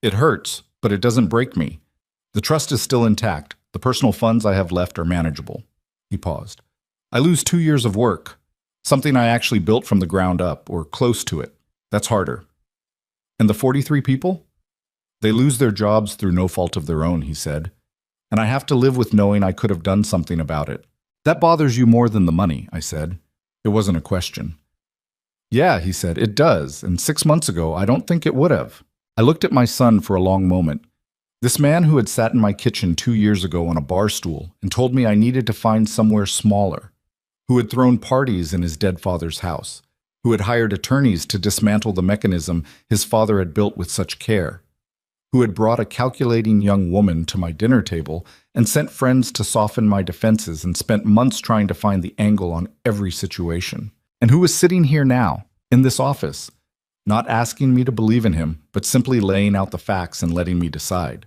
It hurts, but it doesn't break me. The trust is still intact. The personal funds I have left are manageable." He paused. "I lose 2 years of work. Something I actually built from the ground up, or close to it. That's harder." "And the 43 people?" "They lose their jobs through no fault of their own," he said. "And I have to live with knowing I could have done something about it." "That bothers you more than the money," I said. It wasn't a question. "Yeah," he said, "it does, and 6 months ago I don't think it would have." I looked at my son for a long moment. This man who had sat in my kitchen 2 years ago on a bar stool and told me I needed to find somewhere smaller, who had thrown parties in his dead father's house, who had hired attorneys to dismantle the mechanism his father had built with such care, who had brought a calculating young woman to my dinner table and sent friends to soften my defenses and spent months trying to find the angle on every situation, and who was sitting here now, in this office, not asking me to believe in him, but simply laying out the facts and letting me decide.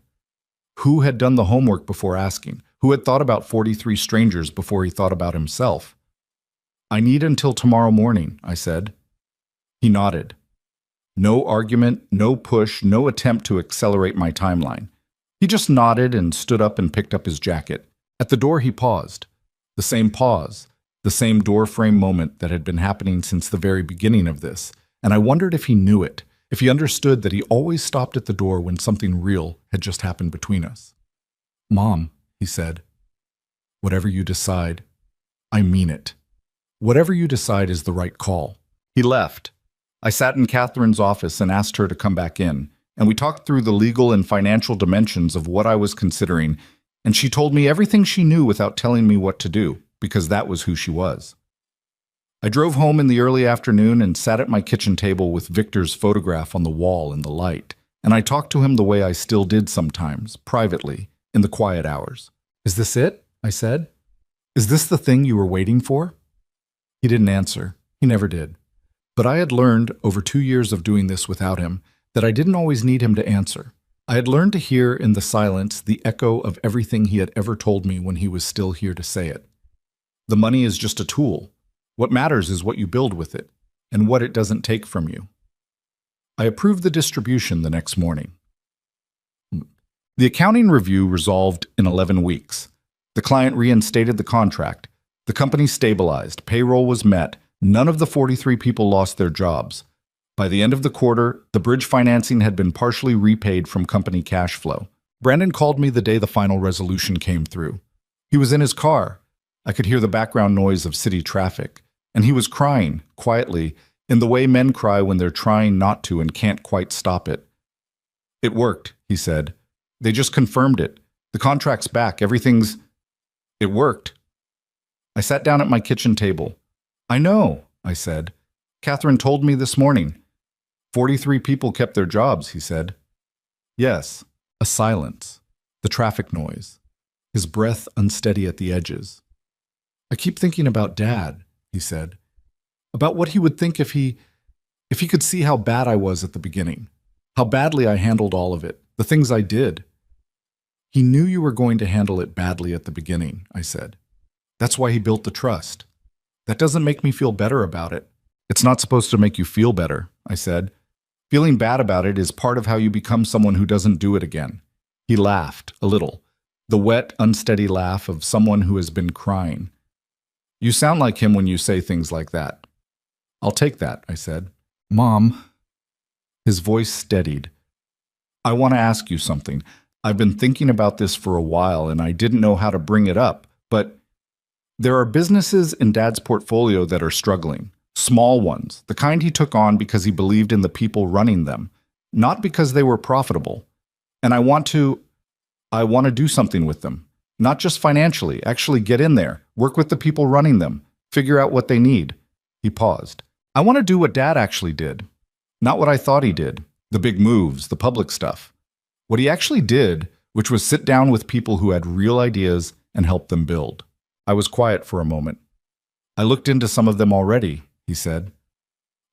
Who had done the homework before asking? who had thought about 43 strangers before he thought about himself. I need until tomorrow morning, I said. He nodded. No argument, no push, no attempt to accelerate my timeline. He just nodded and stood up and picked up his jacket. At the door he paused. The same pause, the same doorframe moment that had been happening since the very beginning of this, and I wondered if he knew it, if he understood that he always stopped at the door when something real had just happened between us. Mom, he said, whatever you decide, I mean it. Whatever you decide is the right call. He left. I sat in Catherine's office and asked her to come back in, and we talked through the legal and financial dimensions of what I was considering, and she told me everything she knew without telling me what to do, because that was who she was. I drove home in the early afternoon and sat at my kitchen table with Victor's photograph on the wall in the light, and I talked to him the way I still did sometimes, privately, in the quiet hours. Is this it? I said. Is this the thing you were waiting for? He didn't answer. He never did. But I had learned, over 2 years of doing this without him, that I didn't always need him to answer. I had learned to hear in the silence the echo of everything he had ever told me when he was still here to say it. The money is just a tool. What matters is what you build with it, and what it doesn't take from you. I approved the distribution the next morning. The accounting review resolved in 11 weeks. The client reinstated the contract. The company stabilized. Payroll was met. None of the 43 people lost their jobs. By the end of the quarter, the bridge financing had been partially repaid from company cash flow. Brandon called me the day the final resolution came through. He was in his car. I could hear the background noise of city traffic. And he was crying, quietly, in the way men cry when they're trying not to and can't quite stop it. It worked, he said. They just confirmed it. The contract's back. Everything's... It worked. I sat down at my kitchen table. I know, I said. Catherine told me this morning. 43 people kept their jobs, he said. Yes, a silence, the traffic noise, his breath unsteady at the edges. I keep thinking about Dad, he said, about what he would think if he could see how bad I was at the beginning, how badly I handled all of it, the things I did. He knew you were going to handle it badly at the beginning, I said. That's why he built the trust. That doesn't make me feel better about it. It's not supposed to make you feel better, I said. Feeling bad about it is part of how you become someone who doesn't do it again. He laughed, a little, the wet, unsteady laugh of someone who has been crying. You sound like him when you say things like that. I'll take that, I said. Mom. His voice steadied. I want to ask you something. I've been thinking about this for a while and I didn't know how to bring it up, but there are businesses in Dad's portfolio that are struggling. Small ones, the kind he took on because he believed in the people running them, not because they were profitable. And I want to do something with them. Not just financially, actually get in there, work with the people running them, figure out what they need. He paused. I want to do what Dad actually did. Not what I thought he did, the big moves, the public stuff. What he actually did, which was sit down with people who had real ideas and help them build. I was quiet for a moment. I looked into some of them already, he said.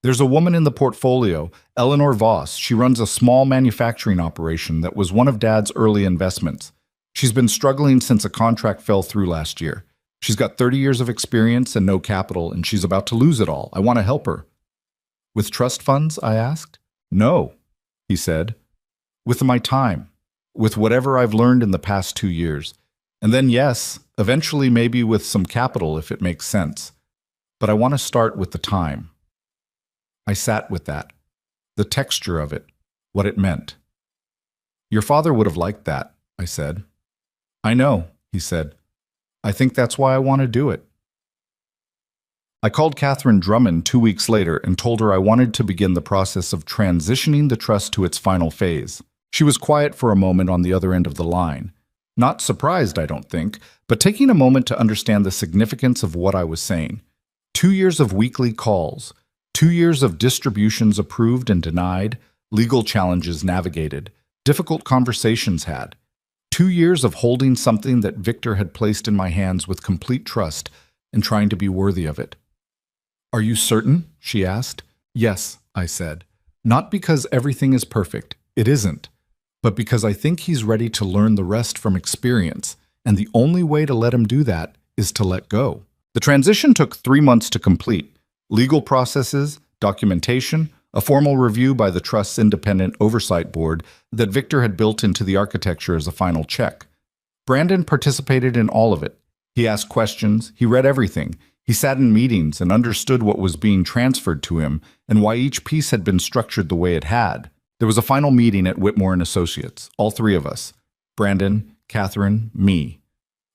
There's a woman in the portfolio, Eleanor Voss. She runs a small manufacturing operation that was one of Dad's early investments. She's been struggling since a contract fell through last year. She's got 30 years of experience and no capital, and she's about to lose it all. I want to help her. With trust funds? I asked. No, he said. With my time. With whatever I've learned in the past 2 years. And then yes, eventually maybe with some capital if it makes sense. But I want to start with the time. I sat with that. The texture of it. What it meant. Your father would have liked that, I said. I know, he said. I think that's why I want to do it. I called Catherine Drummond 2 weeks later and told her I wanted to begin the process of transitioning the trust to its final phase. She was quiet for a moment on the other end of the line. Not surprised, I don't think, but taking a moment to understand the significance of what I was saying. 2 years of weekly calls, 2 years of distributions approved and denied, legal challenges navigated, difficult conversations had. 2 years of holding something that Victor had placed in my hands with complete trust and trying to be worthy of it. Are you certain? She asked. Yes, I said. Not because everything is perfect. It isn't. But because I think he's ready to learn the rest from experience, and the only way to let him do that is to let go. The transition took 3 months to complete. Legal processes, documentation, a formal review by the Trust's independent oversight board that Victor had built into the architecture as a final check. Brandon participated in all of it. He asked questions, he read everything, he sat in meetings and understood what was being transferred to him and why each piece had been structured the way it had. There was a final meeting at Whitmore & Associates, all three of us, Brandon, Catherine, me.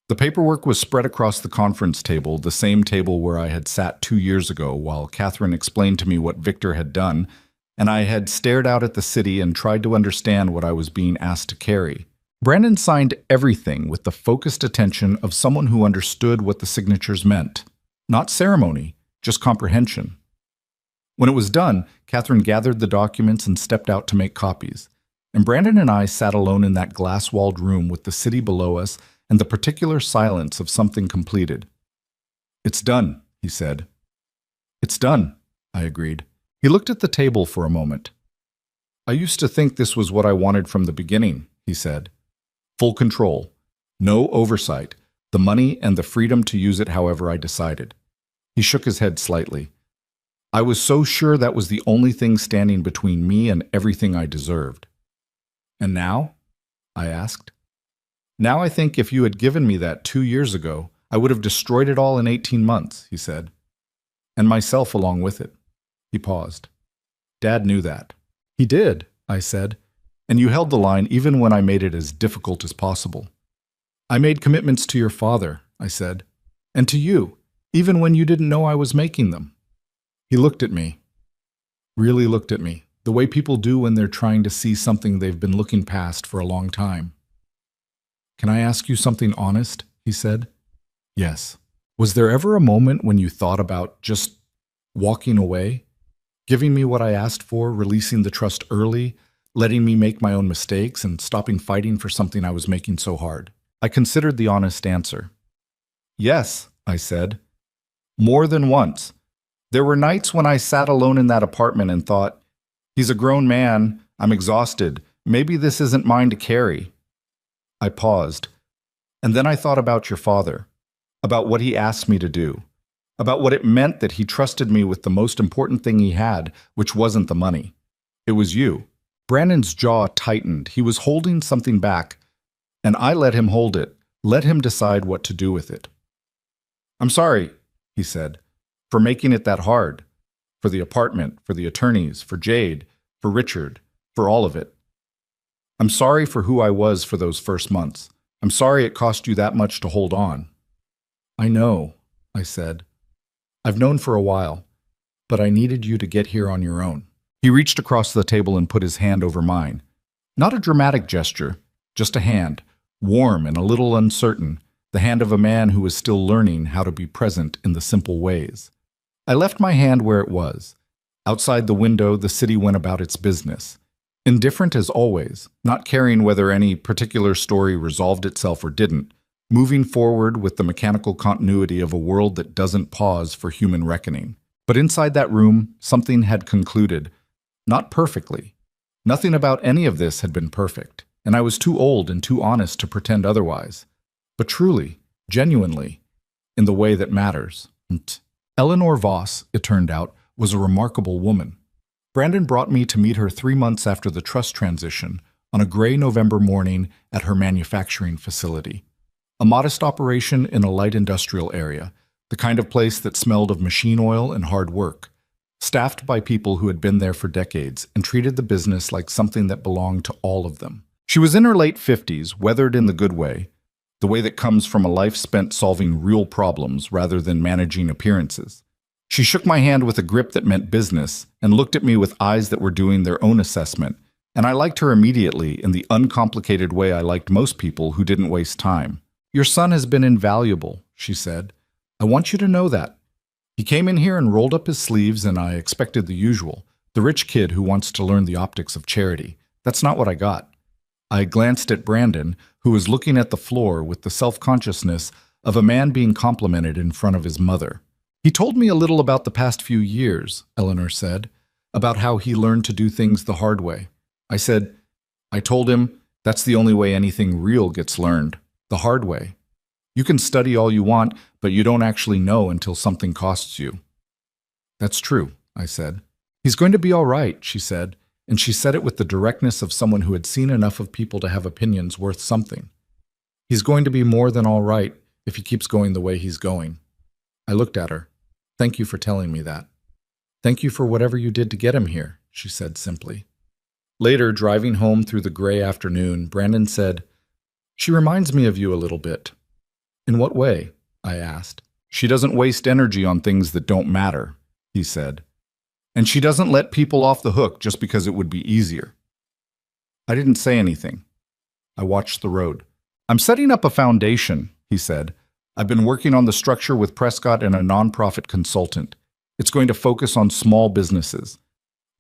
The paperwork was spread across the conference table, the same table where I had sat 2 years ago while Catherine explained to me what Victor had done, and I had stared out at the city and tried to understand what I was being asked to carry. Brandon signed everything with the focused attention of someone who understood what the signatures meant. Not ceremony, just comprehension. When it was done, Catherine gathered the documents and stepped out to make copies, and Brandon and I sat alone in that glass-walled room with the city below us and the particular silence of something completed. "It's done," he said. "It's done," I agreed. He looked at the table for a moment. "I used to think this was what I wanted from the beginning," he said. "Full control, no oversight, the money and the freedom to use it however I decided." He shook his head slightly. "I was so sure that was the only thing standing between me and everything I deserved." "And now?" I asked. "Now I think if you had given me that 2 years ago, I would have destroyed it all in 18 months, he said. "And myself along with it." He paused. "Dad knew that." "He did," I said. "And you held the line even when I made it as difficult as possible." "I made commitments to your father," I said, "and to you, even when you didn't know I was making them." He looked at me, really looked at me, the way people do when they're trying to see something they've been looking past for a long time. "Can I ask you something honest?" he said. "Yes." "Was there ever a moment when you thought about just walking away? Giving me what I asked for, releasing the trust early, letting me make my own mistakes, and stopping fighting for something I was making so hard?" I considered the honest answer. "Yes," I said. "More than once. There were nights when I sat alone in that apartment and thought, he's a grown man, I'm exhausted, maybe this isn't mine to carry." I paused, and then I thought about your father, about what he asked me to do, about what it meant that he trusted me with the most important thing he had, which wasn't the money. It was you. Brandon's jaw tightened. He was holding something back, and I let him hold it, let him decide what to do with it. "I'm sorry," he said, "for making it that hard. For the apartment, for the attorneys, for Jade, for Richard, for all of it. I'm sorry for who I was for those first months. I'm sorry it cost you that much to hold on." "I know," I said. "I've known for a while, but I needed you to get here on your own." He reached across the table and put his hand over mine. Not a dramatic gesture, just a hand, warm and a little uncertain, the hand of a man who was still learning how to be present in the simple ways. I left my hand where it was. Outside the window, the city went about its business. Indifferent as always, not caring whether any particular story resolved itself or didn't, moving forward with the mechanical continuity of a world that doesn't pause for human reckoning. But inside that room, something had concluded. Not perfectly. Nothing about any of this had been perfect, and I was too old and too honest to pretend otherwise. But truly, genuinely, in the way that matters. Eleanor Voss, it turned out, was a remarkable woman. Brandon brought me to meet her 3 months after the trust transition on a gray November morning at her manufacturing facility. A modest operation in a light industrial area, the kind of place that smelled of machine oil and hard work, staffed by people who had been there for decades and treated the business like something that belonged to all of them. She was in her late 50s, weathered in the good way, the way that comes from a life spent solving real problems rather than managing appearances. She shook my hand with a grip that meant business and looked at me with eyes that were doing their own assessment, and I liked her immediately in the uncomplicated way I liked most people who didn't waste time. "Your son has been invaluable," she said. "I want you to know that. He came in here and rolled up his sleeves, and I expected the usual, the rich kid who wants to learn the optics of charity. That's not what I got." I glanced at Brandon, who was looking at the floor with the self-consciousness of a man being complimented in front of his mother. "He told me a little about the past few years," Eleanor said, "about how he learned to do things the hard way." I told him, that's the only way anything real gets learned, the hard way. You can study all you want, but you don't actually know until something costs you. That's true, I said. He's going to be all right, she said, and she said it with the directness of someone who had seen enough of people to have opinions worth something. He's going to be more than all right if he keeps going the way he's going. I looked at her. Thank you for telling me that. Thank you for whatever you did to get him here, she said simply. Later, driving home through the gray afternoon, Brandon said, "She reminds me of you a little bit." "In what way?" I asked. "She doesn't waste energy on things that don't matter," he said. "And she doesn't let people off the hook just because it would be easier." I didn't say anything. I watched the road. "I'm setting up a foundation," he said. "I've been working on the structure with Prescott and a nonprofit consultant. It's going to focus on small businesses.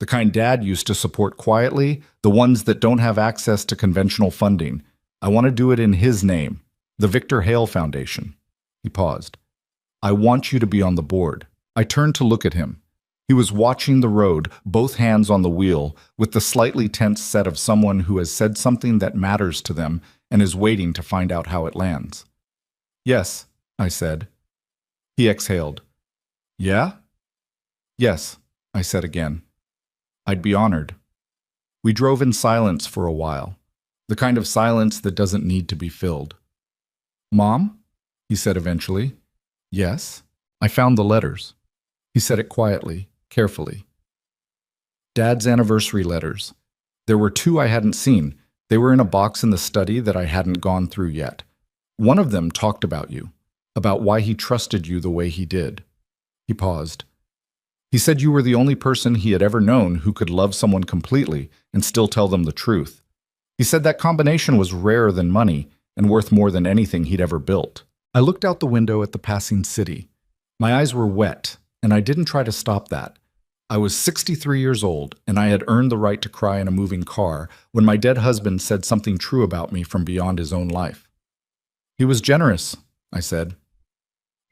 The kind Dad used to support quietly, the ones that don't have access to conventional funding. I want to do it in his name, the Victor Hale Foundation." He paused. "I want you to be on the board." I turned to look at him. He was watching the road, both hands on the wheel, with the slightly tense set of someone who has said something that matters to them and is waiting to find out how it lands. "Yes," I said. He exhaled. "Yeah?" "Yes," I said again. "I'd be honored." We drove in silence for a while, the kind of silence that doesn't need to be filled. "Mom?" he said eventually. "Yes?" I found the letters. He said it quietly, carefully. Dad's anniversary letters. There were 2 I hadn't seen. They were in a box in the study that I hadn't gone through yet. One of them talked about you, about why he trusted you the way he did. He paused. He said you were the only person he had ever known who could love someone completely and still tell them the truth. He said that combination was rarer than money and worth more than anything he'd ever built. I looked out the window at the passing city. My eyes were wet, and I didn't try to stop that. I was 63 years old, and I had earned the right to cry in a moving car when my dead husband said something true about me from beyond his own life. "He was generous," I said.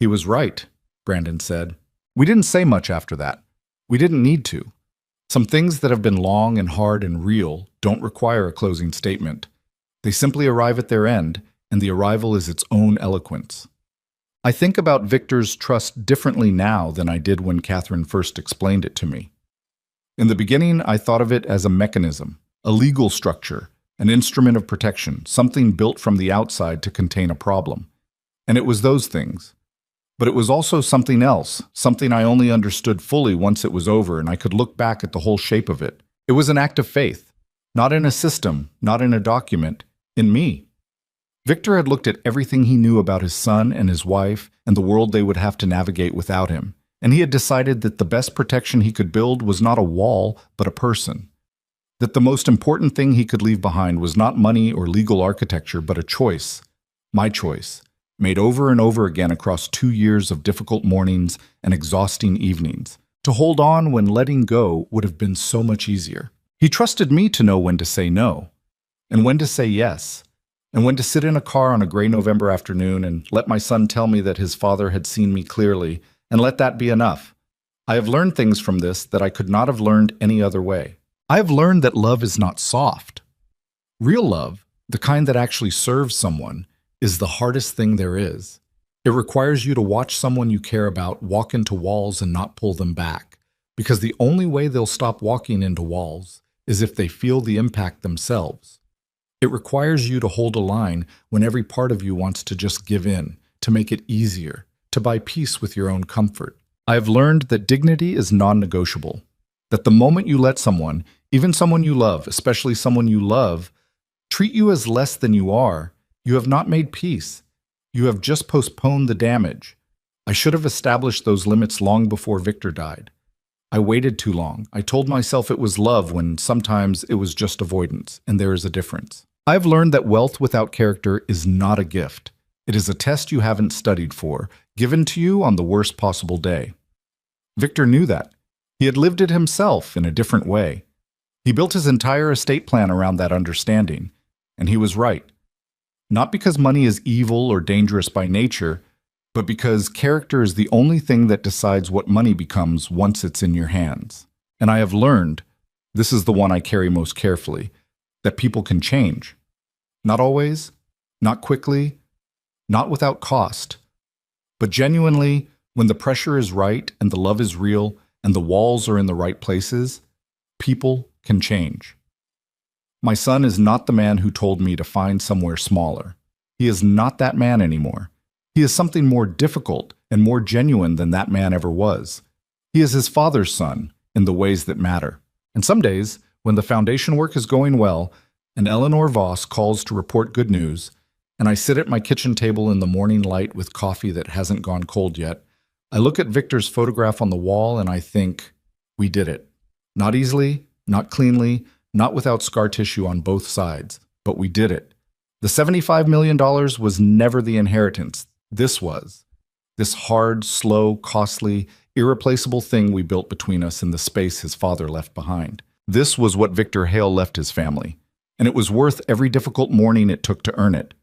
"He was right," Brandon said. We didn't say much after that. We didn't need to. Some things that have been long and hard and real don't require a closing statement. They simply arrive at their end, and the arrival is its own eloquence. I think about Victor's trust differently now than I did when Catherine first explained it to me. In the beginning, I thought of it as a mechanism, a legal structure, an instrument of protection, something built from the outside to contain a problem. And it was those things. But it was also something else, something I only understood fully once it was over and I could look back at the whole shape of it. It was an act of faith, not in a system, not in a document, in me. Victor had looked at everything he knew about his son and his wife and the world they would have to navigate without him, and he had decided that the best protection he could build was not a wall, but a person. That the most important thing he could leave behind was not money or legal architecture, but a choice, my choice, made over and over again across 2 years of difficult mornings and exhausting evenings. To hold on when letting go would have been so much easier. He trusted me to know when to say no, and when to say yes, and when to sit in a car on a gray November afternoon and let my son tell me that his father had seen me clearly, and let that be enough. I have learned things from this that I could not have learned any other way. I have learned that love is not soft. Real love, the kind that actually serves someone, is the hardest thing there is. It requires you to watch someone you care about walk into walls and not pull them back, because the only way they'll stop walking into walls is if they feel the impact themselves. It requires you to hold a line when every part of you wants to just give in, to make it easier, to buy peace with your own comfort. I have learned that dignity is non-negotiable, that the moment you let someone, even someone you love, especially someone you love, treat you as less than you are, you have not made peace. You have just postponed the damage. I should have established those limits long before Victor died. I waited too long. I told myself it was love when sometimes it was just avoidance, and there is a difference. I have learned that wealth without character is not a gift. It is a test you haven't studied for, given to you on the worst possible day. Victor knew that. He had lived it himself in a different way. He built his entire estate plan around that understanding, and he was right. Not because money is evil or dangerous by nature, but because character is the only thing that decides what money becomes once it's in your hands. And I have learned, this is the one I carry most carefully, that people can change. Not always, not quickly, not without cost. But genuinely, when the pressure is right and the love is real and the walls are in the right places, people can change. My son is not the man who told me to find somewhere smaller. He is not that man anymore. He is something more difficult and more genuine than that man ever was. He is his father's son in the ways that matter. And some days, when the foundation work is going well, and Eleanor Voss calls to report good news, and I sit at my kitchen table in the morning light with coffee that hasn't gone cold yet, I look at Victor's photograph on the wall and I think, we did it. Not easily, not cleanly, not without scar tissue on both sides, but we did it. The $75 million was never the inheritance. This was. This hard, slow, costly, irreplaceable thing we built between us in the space his father left behind. This was what Victor Hale left his family, and it was worth every difficult morning it took to earn it.